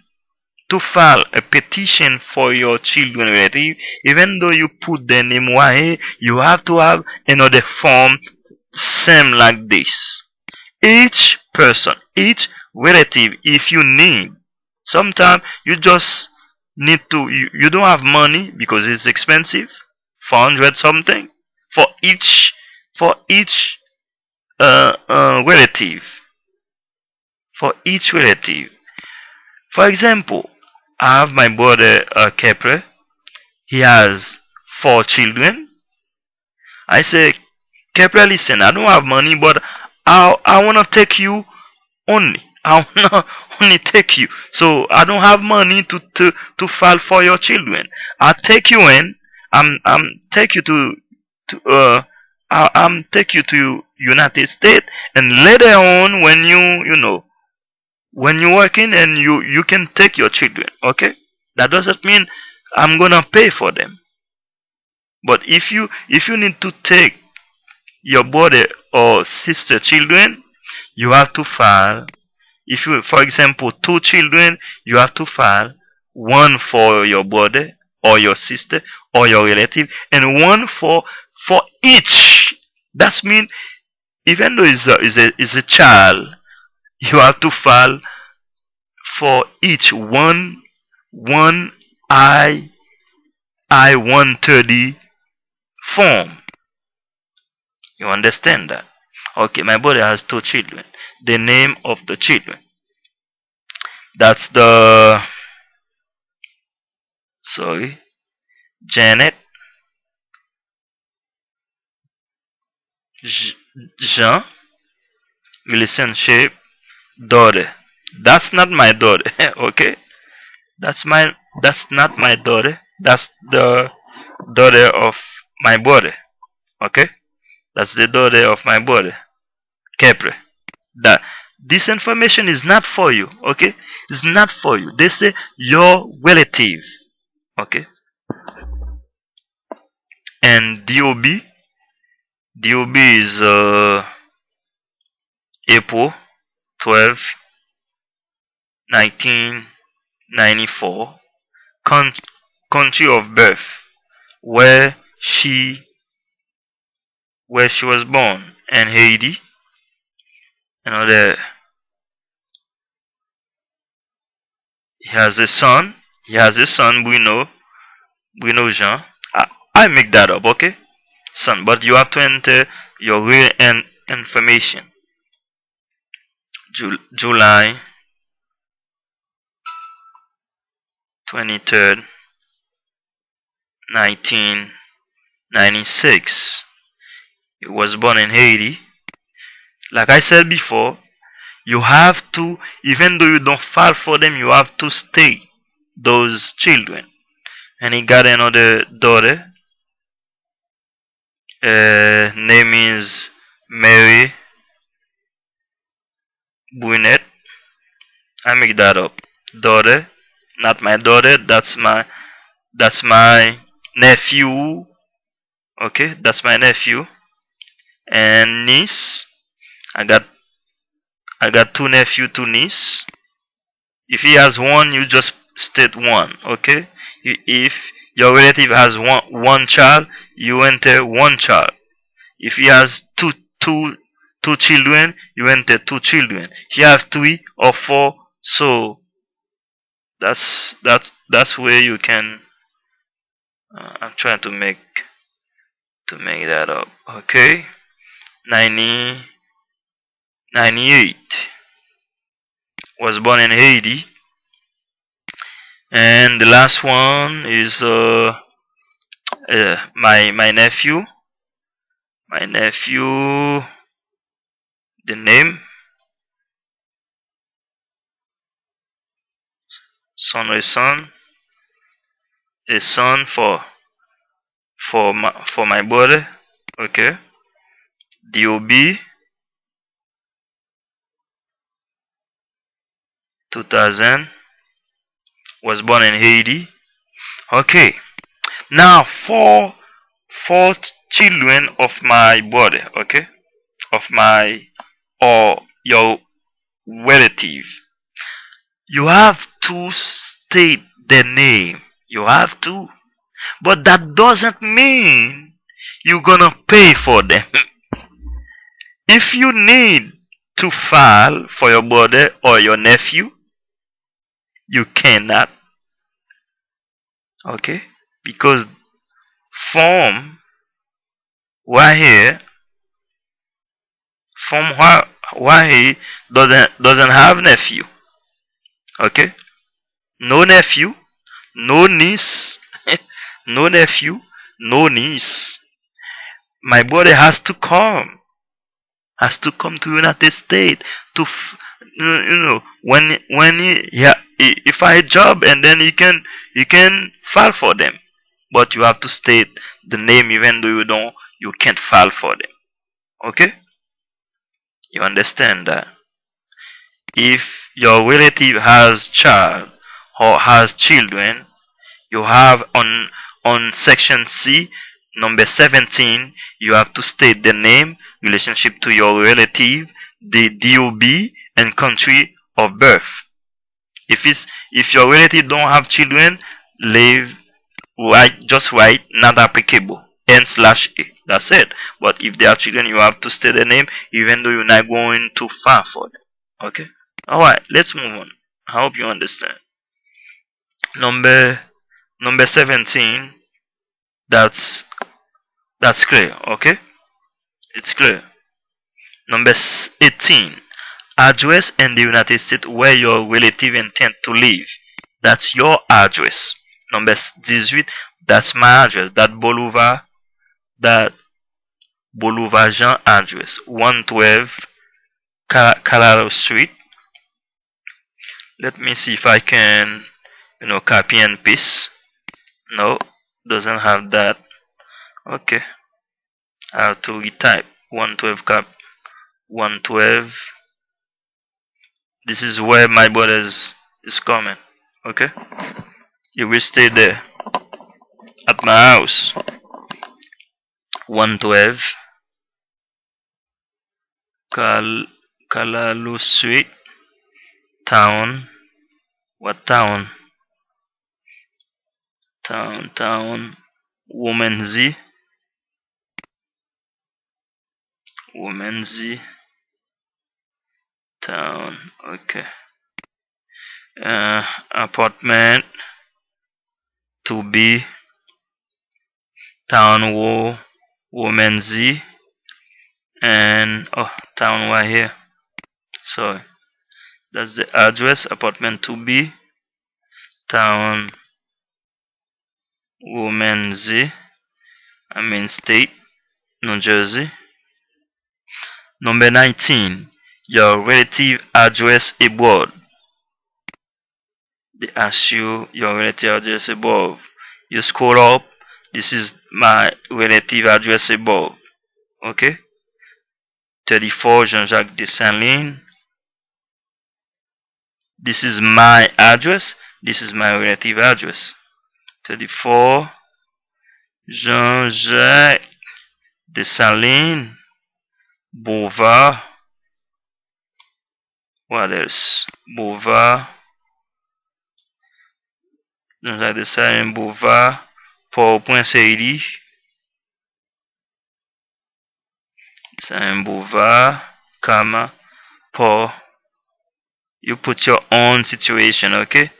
to file a petition for your children relative, even though you put the name right here, you have to have another form same like this. Each person, each relative, if you need, sometimes you just need to, you don't have money because it's expensive, 400 something for each relative, for each relative. For example, I have my brother Kepler. He has 4 children. I say, Kepler, listen, I don't have money, but I wanna take you only. I wanna only take you. So I don't have money to file for your children. I'll take you in. I'm take you I'm take you to United States, and later on when when you're working and you can take your children. Okay, that doesn't mean I'm gonna pay for them. But if you need to take your brother or sister children, you have to file. If you, for example, 2 children, you have to file one for your brother or your sister or your relative, and one for each. That means even though is a child, You have to file for each one I-130 form. You understand that? Okay, my brother has two children. The name of the children. That's the sorry, Janet, Jean, relationship, daughter. That's not my daughter. Okay, that's not my daughter. That's the daughter of my brother. Okay, that's the daughter of my brother, Kepre. That this information is not for you. Okay, it's not for you. They say your relative. Okay, and DOB is April 12, 1994. Country of birth, where she was born, and Haiti. Another, he has a son. He has a son, Bruno Jean. I make that up, okay? Son, but you have to enter your real information. July 23rd, 1996. He was born in Haiti. Like I said before, you have to, even though you don't file for them, you have to stay those children. And he got another daughter. Name is Mary Brunette. I make that up. Daughter, not my daughter. That's my nephew. Okay, that's my nephew and niece. I got two nephew, two niece. If he has one, you just state one. Okay. If your relative has one child, you enter one child. If he has two children, you enter two children. If you have three or four, so that's where you can. I'm trying to make that up. Okay, 98 was born in Haiti, and the last one is my nephew. My nephew, the name, son, a son for my brother. Okay, DOB 2000, was born in Haiti. Okay, now four children of my brother. Okay, of my or your relative. You have to state the name. You have to. But that doesn't mean you're gonna pay for them. If you need to file for your brother or your nephew, you cannot. Okay? Because form right here, form right here doesn't have nephew. Okay? No nephew, no niece, no nephew, no niece. My brother has to come to United States to when he find a job, and then you can file for them, but you have to state the name even though you can't file for them. Okay, you understand that? If your relative has child or has children, you have on section C, number 17, you have to state the name, relationship to your relative, the DOB, and country of birth. If your relative don't have children, leave just write not applicable N/A. That's it. But if they have children, you have to state the name, even though you're not going to file for them. Okay. Alright, let's move on. I hope you understand. Number number 17. That's clear. Okay, it's clear. Number 18. Address in the United States where your relative intend to live. That's your address. Number 18. That's my address. That Boulevard Jean address. 112 Calaro Street. Let me see if I can, copy and paste. No, doesn't have that. Okay, I have to retype 112 cap 112. This is where my brother is coming. Okay, you will stay there at my house. 112 Kalalu Street. Town. What town? Town. Woman's town. Okay. Apartment to be town woman's and town right here. Sorry. That's the address. Apartment to be town woman's state, New Jersey. Number 19. Your relative address abroad. They ask you your relative address above. You scroll up. This is my relative address above. Okay? 34 Jean-Jacques Dessalines. This is my address. This is my relative address. 34 Jean-Jacques Dessalines Boulevard. What else? Boulevard. Jean-Jacques Dessalines Boulevard. Port-au-Prince, Haiti. Dessalines Boulevard. Comma. Port. You put your own situation, okay?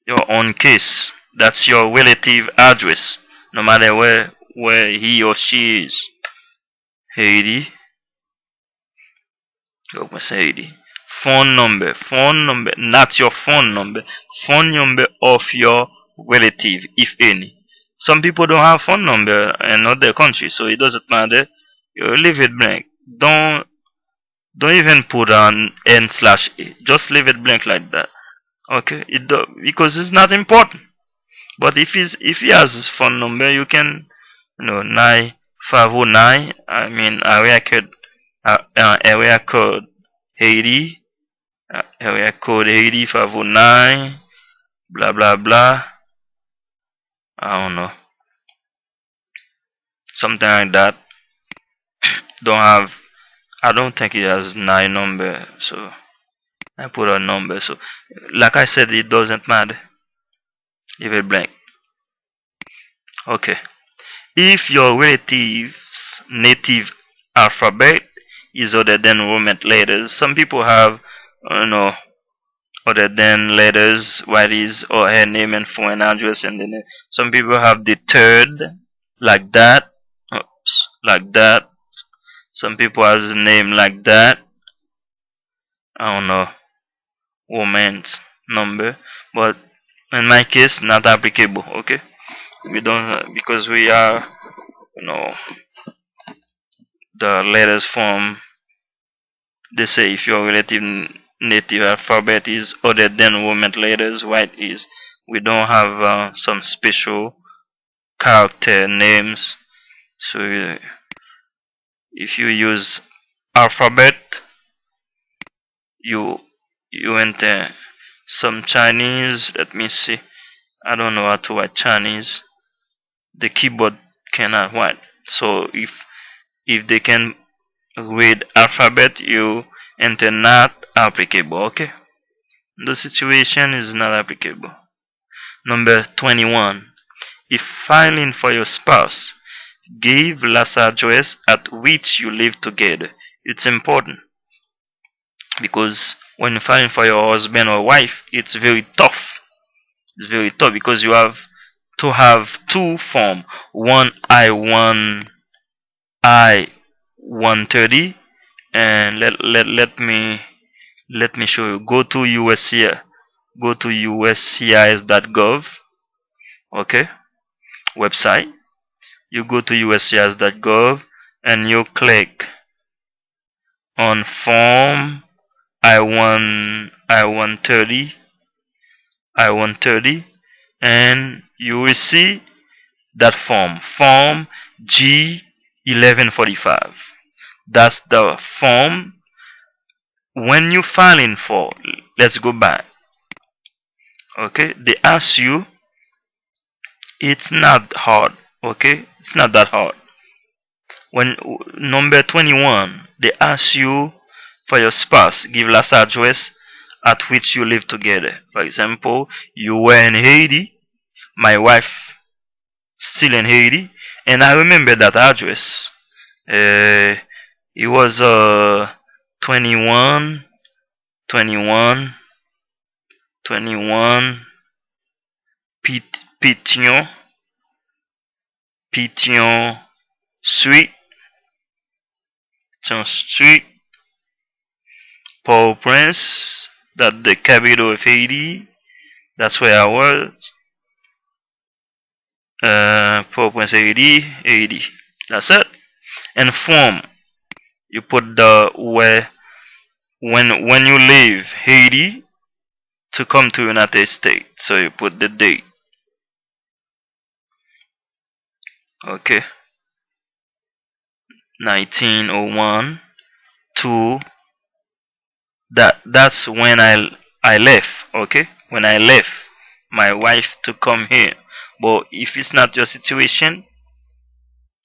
Your own case. That's your relative address. No matter where he or she is. Haiti. Haiti. Phone number, not your phone number. Phone number of your relative, if any. Some people don't have phone number in other countries, so it doesn't matter. You leave it blank. Don't even put on n/a. Just leave it blank like that. Okay, because it's not important. But if he has his phone number, you can 9509. Area code Haiti. Area code Haiti 509. Blah blah blah. I don't know. Something like that. I don't think it has 9 number, so I put a number. So like I said, it doesn't matter. Leave it blank. Okay. If your relative's native alphabet is other than Roman letters, some people have other than letters, what is or her name and phone address, and then some people have the third like that. Oops, like that. Some people has a name like that. I don't know, woman's number, but in my case, not applicable. Okay, we don't because we are, the letters form. They say if your relative native alphabet is other than Roman letters, what is? We don't have some special character names. So if you use alphabet, you enter some Chinese. Let me see. I don't know how to write Chinese. The keyboard cannot write. So if they can read alphabet, you enter not applicable. Okay, the situation is not applicable. Number 21. If filing for your spouse, give last address at which you live together. It's important. because when you're filing for your husband or wife, it's very tough. It's very tough because you have to have two form. One I-130, and let me show you. Go to USCIS. Go to uscis.gov. Okay, website. You go to uscis.gov and you click on form I-130, I-130, and you will see that form G1145. That's the form when you filing for. Let's go back. Okay, they ask you. It's not hard. Okay, it's not that hard. When number 21, they ask you for your spouse, give last address at which you live together. For example, you were in Haiti, my wife still in Haiti, and I remember that address. It was 21, 21, 21 Petition, Petition Street, Street, Port-au-Prince, that's the capital of Haiti. That's where I was. Port-au-Prince, Haiti, Haiti. That's it. And form, you put the where when you leave Haiti to come to United States. So you put the date. Okay, 1901 to that's when I left. Okay, when I left my wife to come here. But if it's not your situation,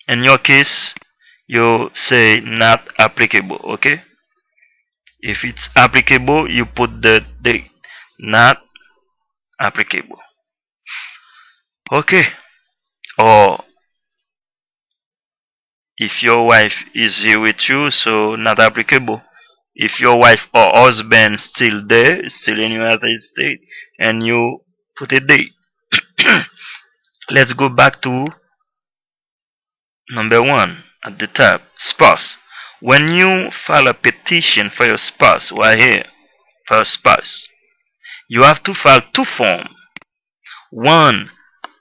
in your case, you say not applicable. Okay, if it's applicable, you put the date. Not applicable. Okay, or if your wife is here with you, so not applicable. If your wife or husband still there, still in United States, and you put a date. Let's go back to number one at the top, spouse. When you file a petition for your spouse, right here, for your spouse, you have to file two forms. One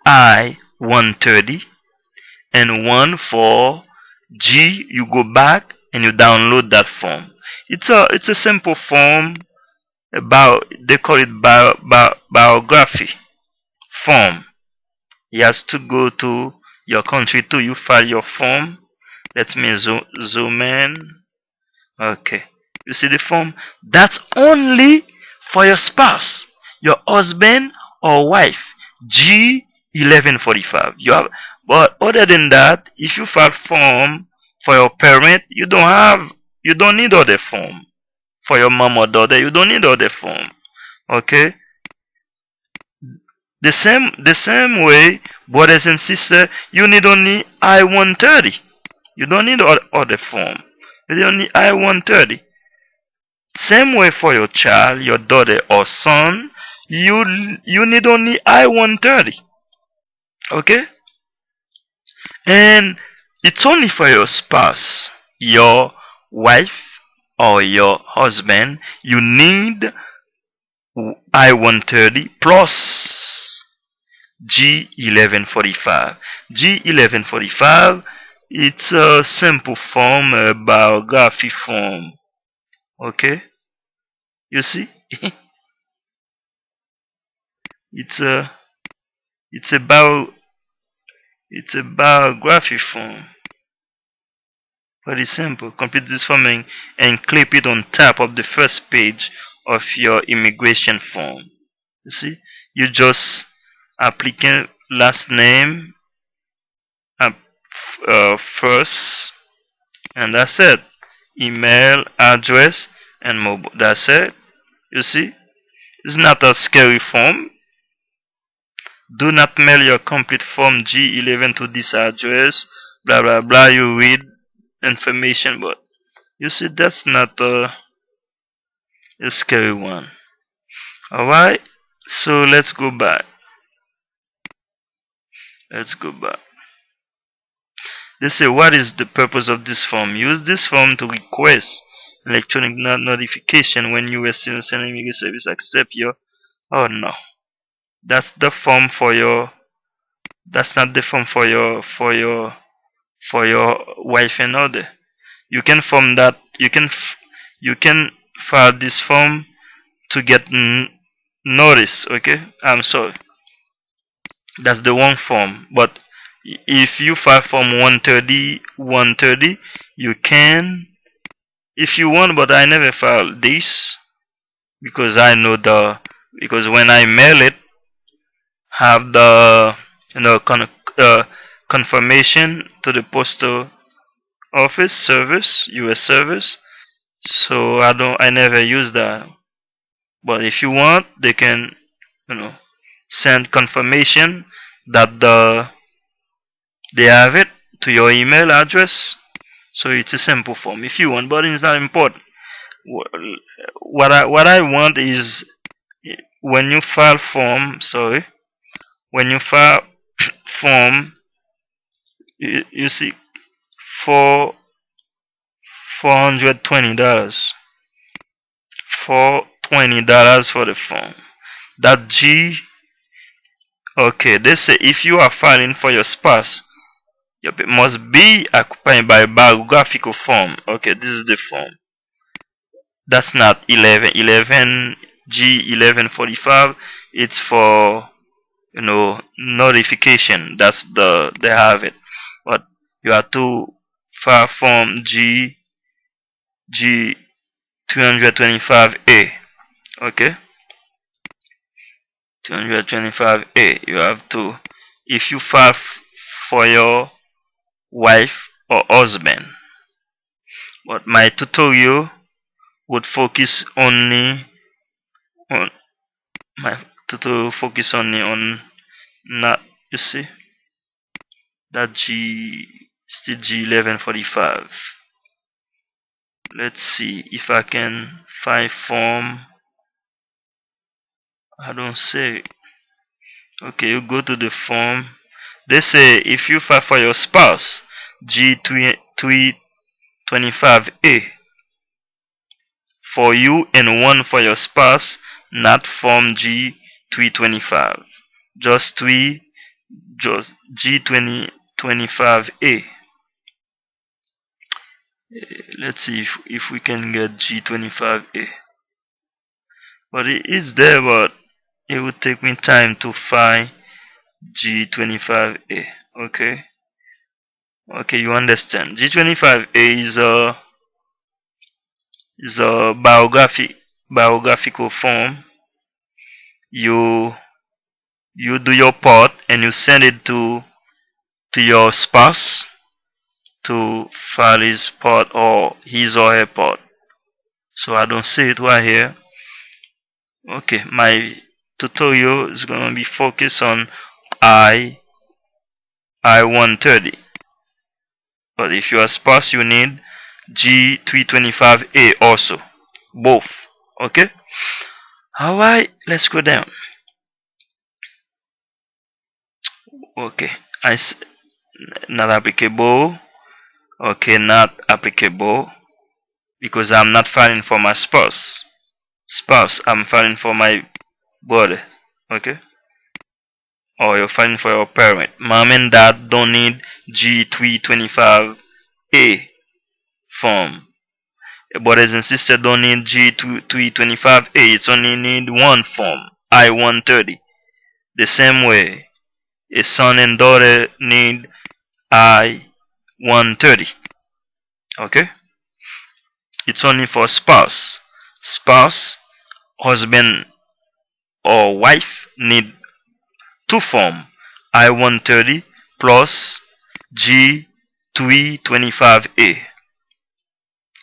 I-130 and one for G. You go back and you download that form. It's a simple form about, they call it biography form. You have to go to your country too. You file your form. Let me zoom in. Okay, you see the form. That's only for your spouse, your husband or wife. G1145. You have, but other than that, if you file form for your parent, you don't need other form. For your mom or daughter, you don't need other form. Okay. The same way, brothers and sisters, you need only I-130. You don't need other form. You don't need I-130. Same way for your child, your daughter or son, you need only I-130. Okay? And it's only for your spouse, your wife or your husband. You need I-130 plus G1145. G1145, it's a simple form, a biography form. Okay? You see? it's a it's a bio it's a biography form. Very simple. Complete this form and clip it on top of the first page of your immigration form. You see? You just applicant last name, first, and that's it. Email, address, and mobile. That's it. You see? It's not a scary form. Do not mail your complete form G11 to this address. Blah blah blah. You read information, but you see, that's not A scary one. Alright, so let's go back. Let's go back. They say, what is the purpose of this form? Use this form to request electronic notification when you receive an immigration service accept your. Oh no, that's the form for your. That's not the form for your wife and other. You can form that. You can file this form to get notice. Okay, I'm sorry. That's the wrong form. But if you file form 130, you can if you want. But I never filed this because I know because when I mail it, have the you know uh, confirmation to the postal office service, U.S. service. So I never use that. But if you want, they can you know send confirmation that they have it to your email address. So it's a simple form if you want, but it's not important. What I want is when you file form. Sorry, when you file form, you see for $420. $420 for the form. That G. Okay, they say if you are filing for your spouse, it must be accompanied by a biographical form. Okay, this is the form. That's not 11 G 1145. It's for notification. That's they have it. But you have to file form G 225A. Okay, 225A. You have to if you file for your wife or husband. But my tutorial would focus only on my tutorial focus only on not you see that still G 1145. Let's see if I can find form. I don't say. Okay, you go to the form. They say if you file for your spouse, G325A for you and one for your spouse, not form G325. Just G2025A. Let's see if we can get G25A. But it is there, but it would take me time to find G25A. Okay. Okay, you understand. G25A is a biographical form. You do your part and you send it to your spouse to file his part or his or her part. So I don't see it right here. Okay, my tutorial is gonna be focused on I-130. But if you are spouse, you need G325A also. Both. Okay? Alright, let's go down. Okay. Not applicable. Okay, not applicable. Because I'm not filing for my spouse. I'm filing for my brother. Okay? Or you're filing for your parent. Mom and dad don't need G325A form. Brothers and sisters don't need G325A. It's only need one form, I-130. The same way, a son and daughter need I-130. Okay? It's only for spouse. Spouse, husband or wife need two form, I-130 plus G325A.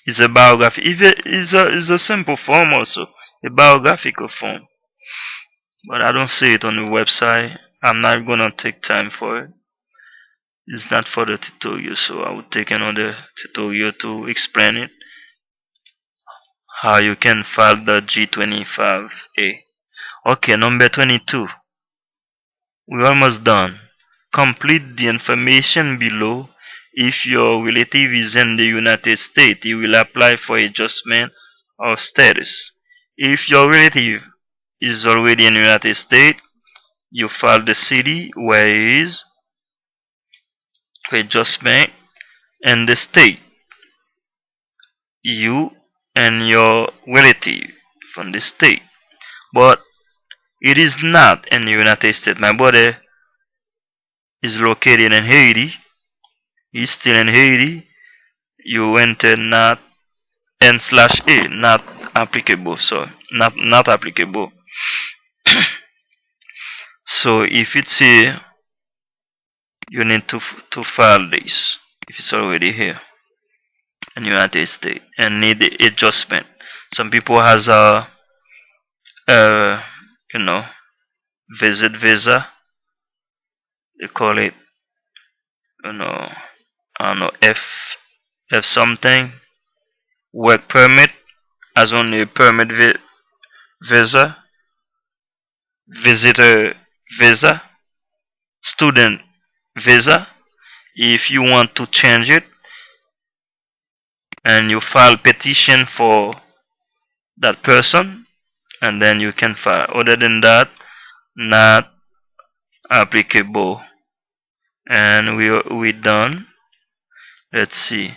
It's a biography. It's a simple form also, a biographical form. But I don't see it on the website. I'm not gonna take time for it. It's not for the tutorial, so I will take another tutorial to explain it. how you can file the G25A. Okay, number 22. We're almost done. Complete the information below. If your relative is in the United States, you will apply for adjustment of status. If your relative is already in the United States, you file the city where he is for adjustment and the state. You and your relative from the state. But it is not in the United States. My brother is located in Haiti. He's still in Haiti. You enter not N/A, not applicable. So not applicable. So if it's here, you need to file this. If it's already here in the United States and need the adjustment. Some people has a you know visit visa. They call it I don't know F something, work permit as only a permit visa, visitor visa, student visa. If you want to change it and you file petition for that person, and then you can file. Other than that, not applicable. And we done. Let's see.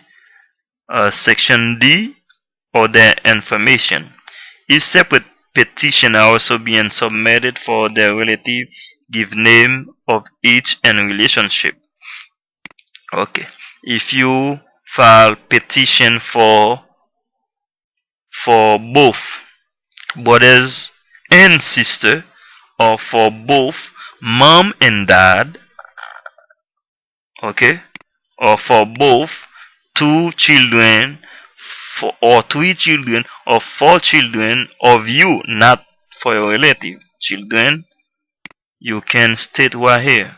Section D, other information. Each separate petition are also being submitted for the relative. Give name of each and relationship. Okay. If you file petition for both brothers and sister, or for both mom and dad, okay, or for both two children, or three children, or four children of you, not for your relative children, you can state right here.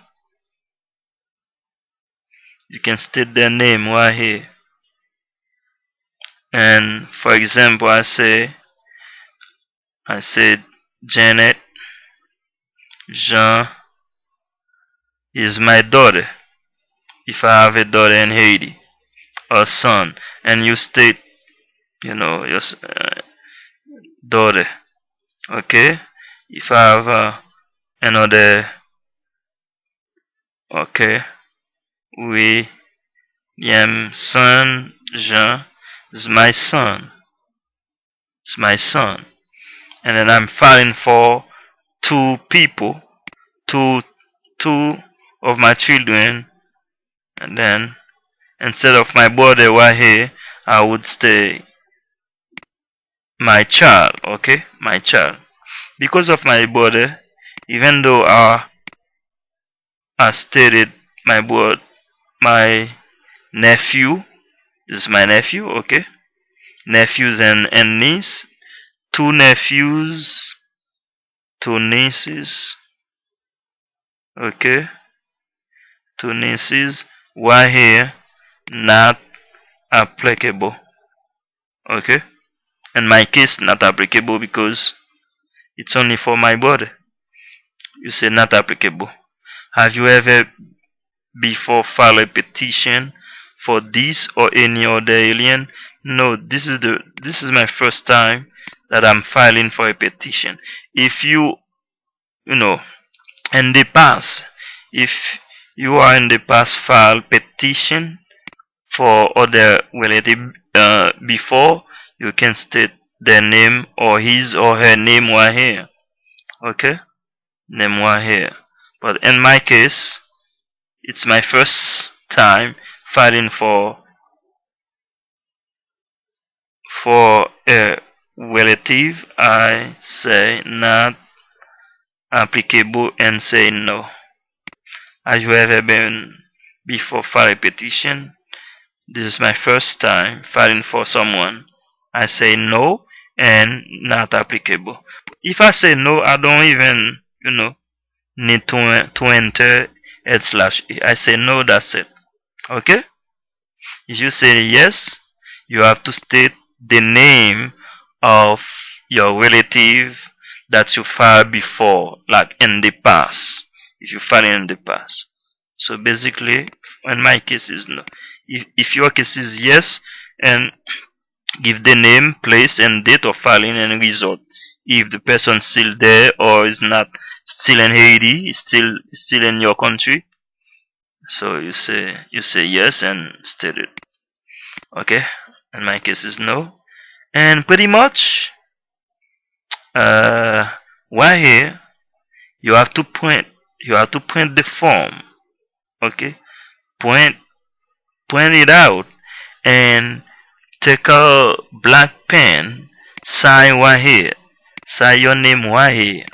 You can state their name right here. And for example, I said Janet Jean is my daughter. If I have a daughter in Haiti, or son, and you state, your daughter, okay. If I have another, okay, son Jean is my son. It's my son, and then I'm filing for two people, two of my children, and then instead of my brother right here, I would say my child, okay, my child. Because of my brother, even though I stated my nephew, this is my nephew, okay, nephews and niece, two nephews, two nieces, okay, two nieces, right here, not applicable, okay. In my case, not applicable because it's only for my brother. You say not applicable. Have you ever before filed a petition for this or any other alien? No, this is my first time that I'm filing for a petition. If you know in the past, if you are in the past filed petition for other relative before, you can state their name or his or her name right here, okay, name right here. But in my case, it's my first time filing for a relative. I say not applicable and say no. Have you ever been before file a petition? This is my first time filing for someone. I say no and not applicable. If I say no, I don't even, need to enter /A. I say no, that's it. Okay? If you say yes, you have to state the name of your relative that you filed before, like in the past, if you filed in the past. So basically, in my case is no. If your case is yes, and give the name, place, and date of filing and result. If the person still there or is not still in Haiti, is still in your country, so you say yes and state it. Okay. In my case is no. And pretty much uh right here you have to print the form. Okay. Print print it out and take a black pen, sign right here. Sign your name right here.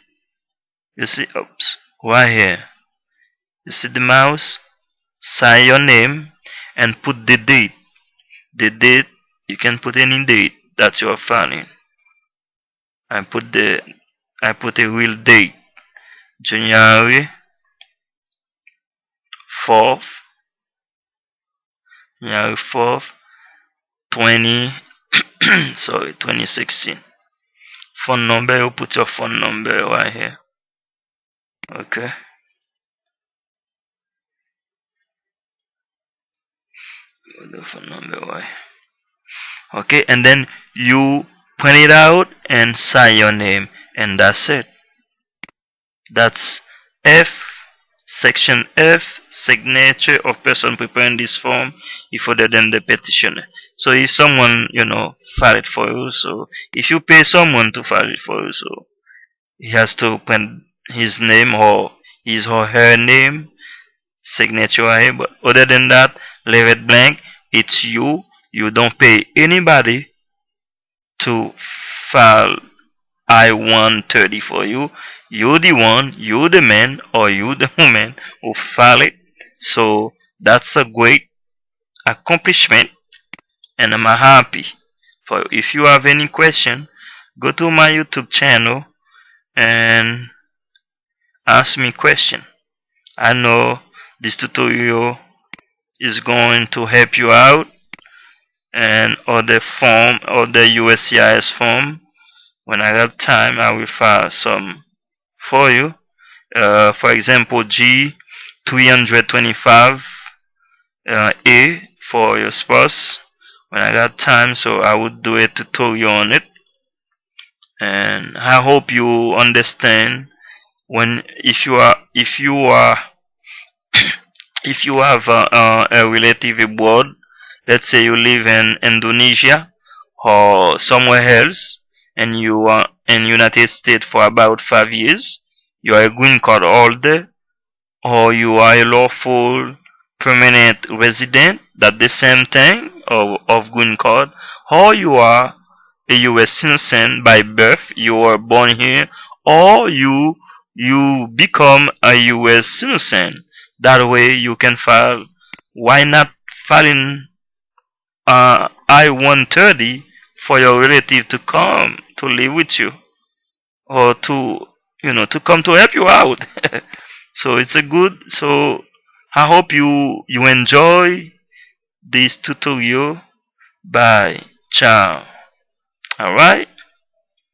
You see, oops, right here. You see the mouse? Sign your name and put the date. The date, you can put any date that you are filing. I put the I put a real date. January 4th, January 4th, 20 sorry, 2016. Phone number, you put your phone number right here. Okay. Put the phone number right. Okay, and then you print it out and sign your name, and that's it. That's F, section F, signature of person preparing this form if other than the petitioner. So if someone, file it for you, so if you pay someone to file it for you, so he has to print his name or his or her name, signature right here. But other than that, leave it blank. It's you. You don't pay anybody to file I-130 for you. You're the one, you're the man, or you the woman who file it. So that's a great accomplishment, and I'm happy for you. If you have any question, go to my YouTube channel and ask me question. I know this tutorial is going to help you out, and other form, other USCIS form. When I have time, I will file some for you. For example, G 325 A for your spouse. When I got time, so I would do a tutorial on it. And I hope you understand when if you are if you have a relative abroad, let's say you live in Indonesia or somewhere else, and you are in United States for about 5 years, you are a green card holder, or you are a lawful permanent resident, that the same thing of green card, or you are a US citizen by birth, you were born here, or you become a US citizen. That way you can file. Why not filing I-130 for your relative to come to live with you, or to come to help you out. So it's a good. So I hope you enjoy this tutorial. Bye. Ciao. All right.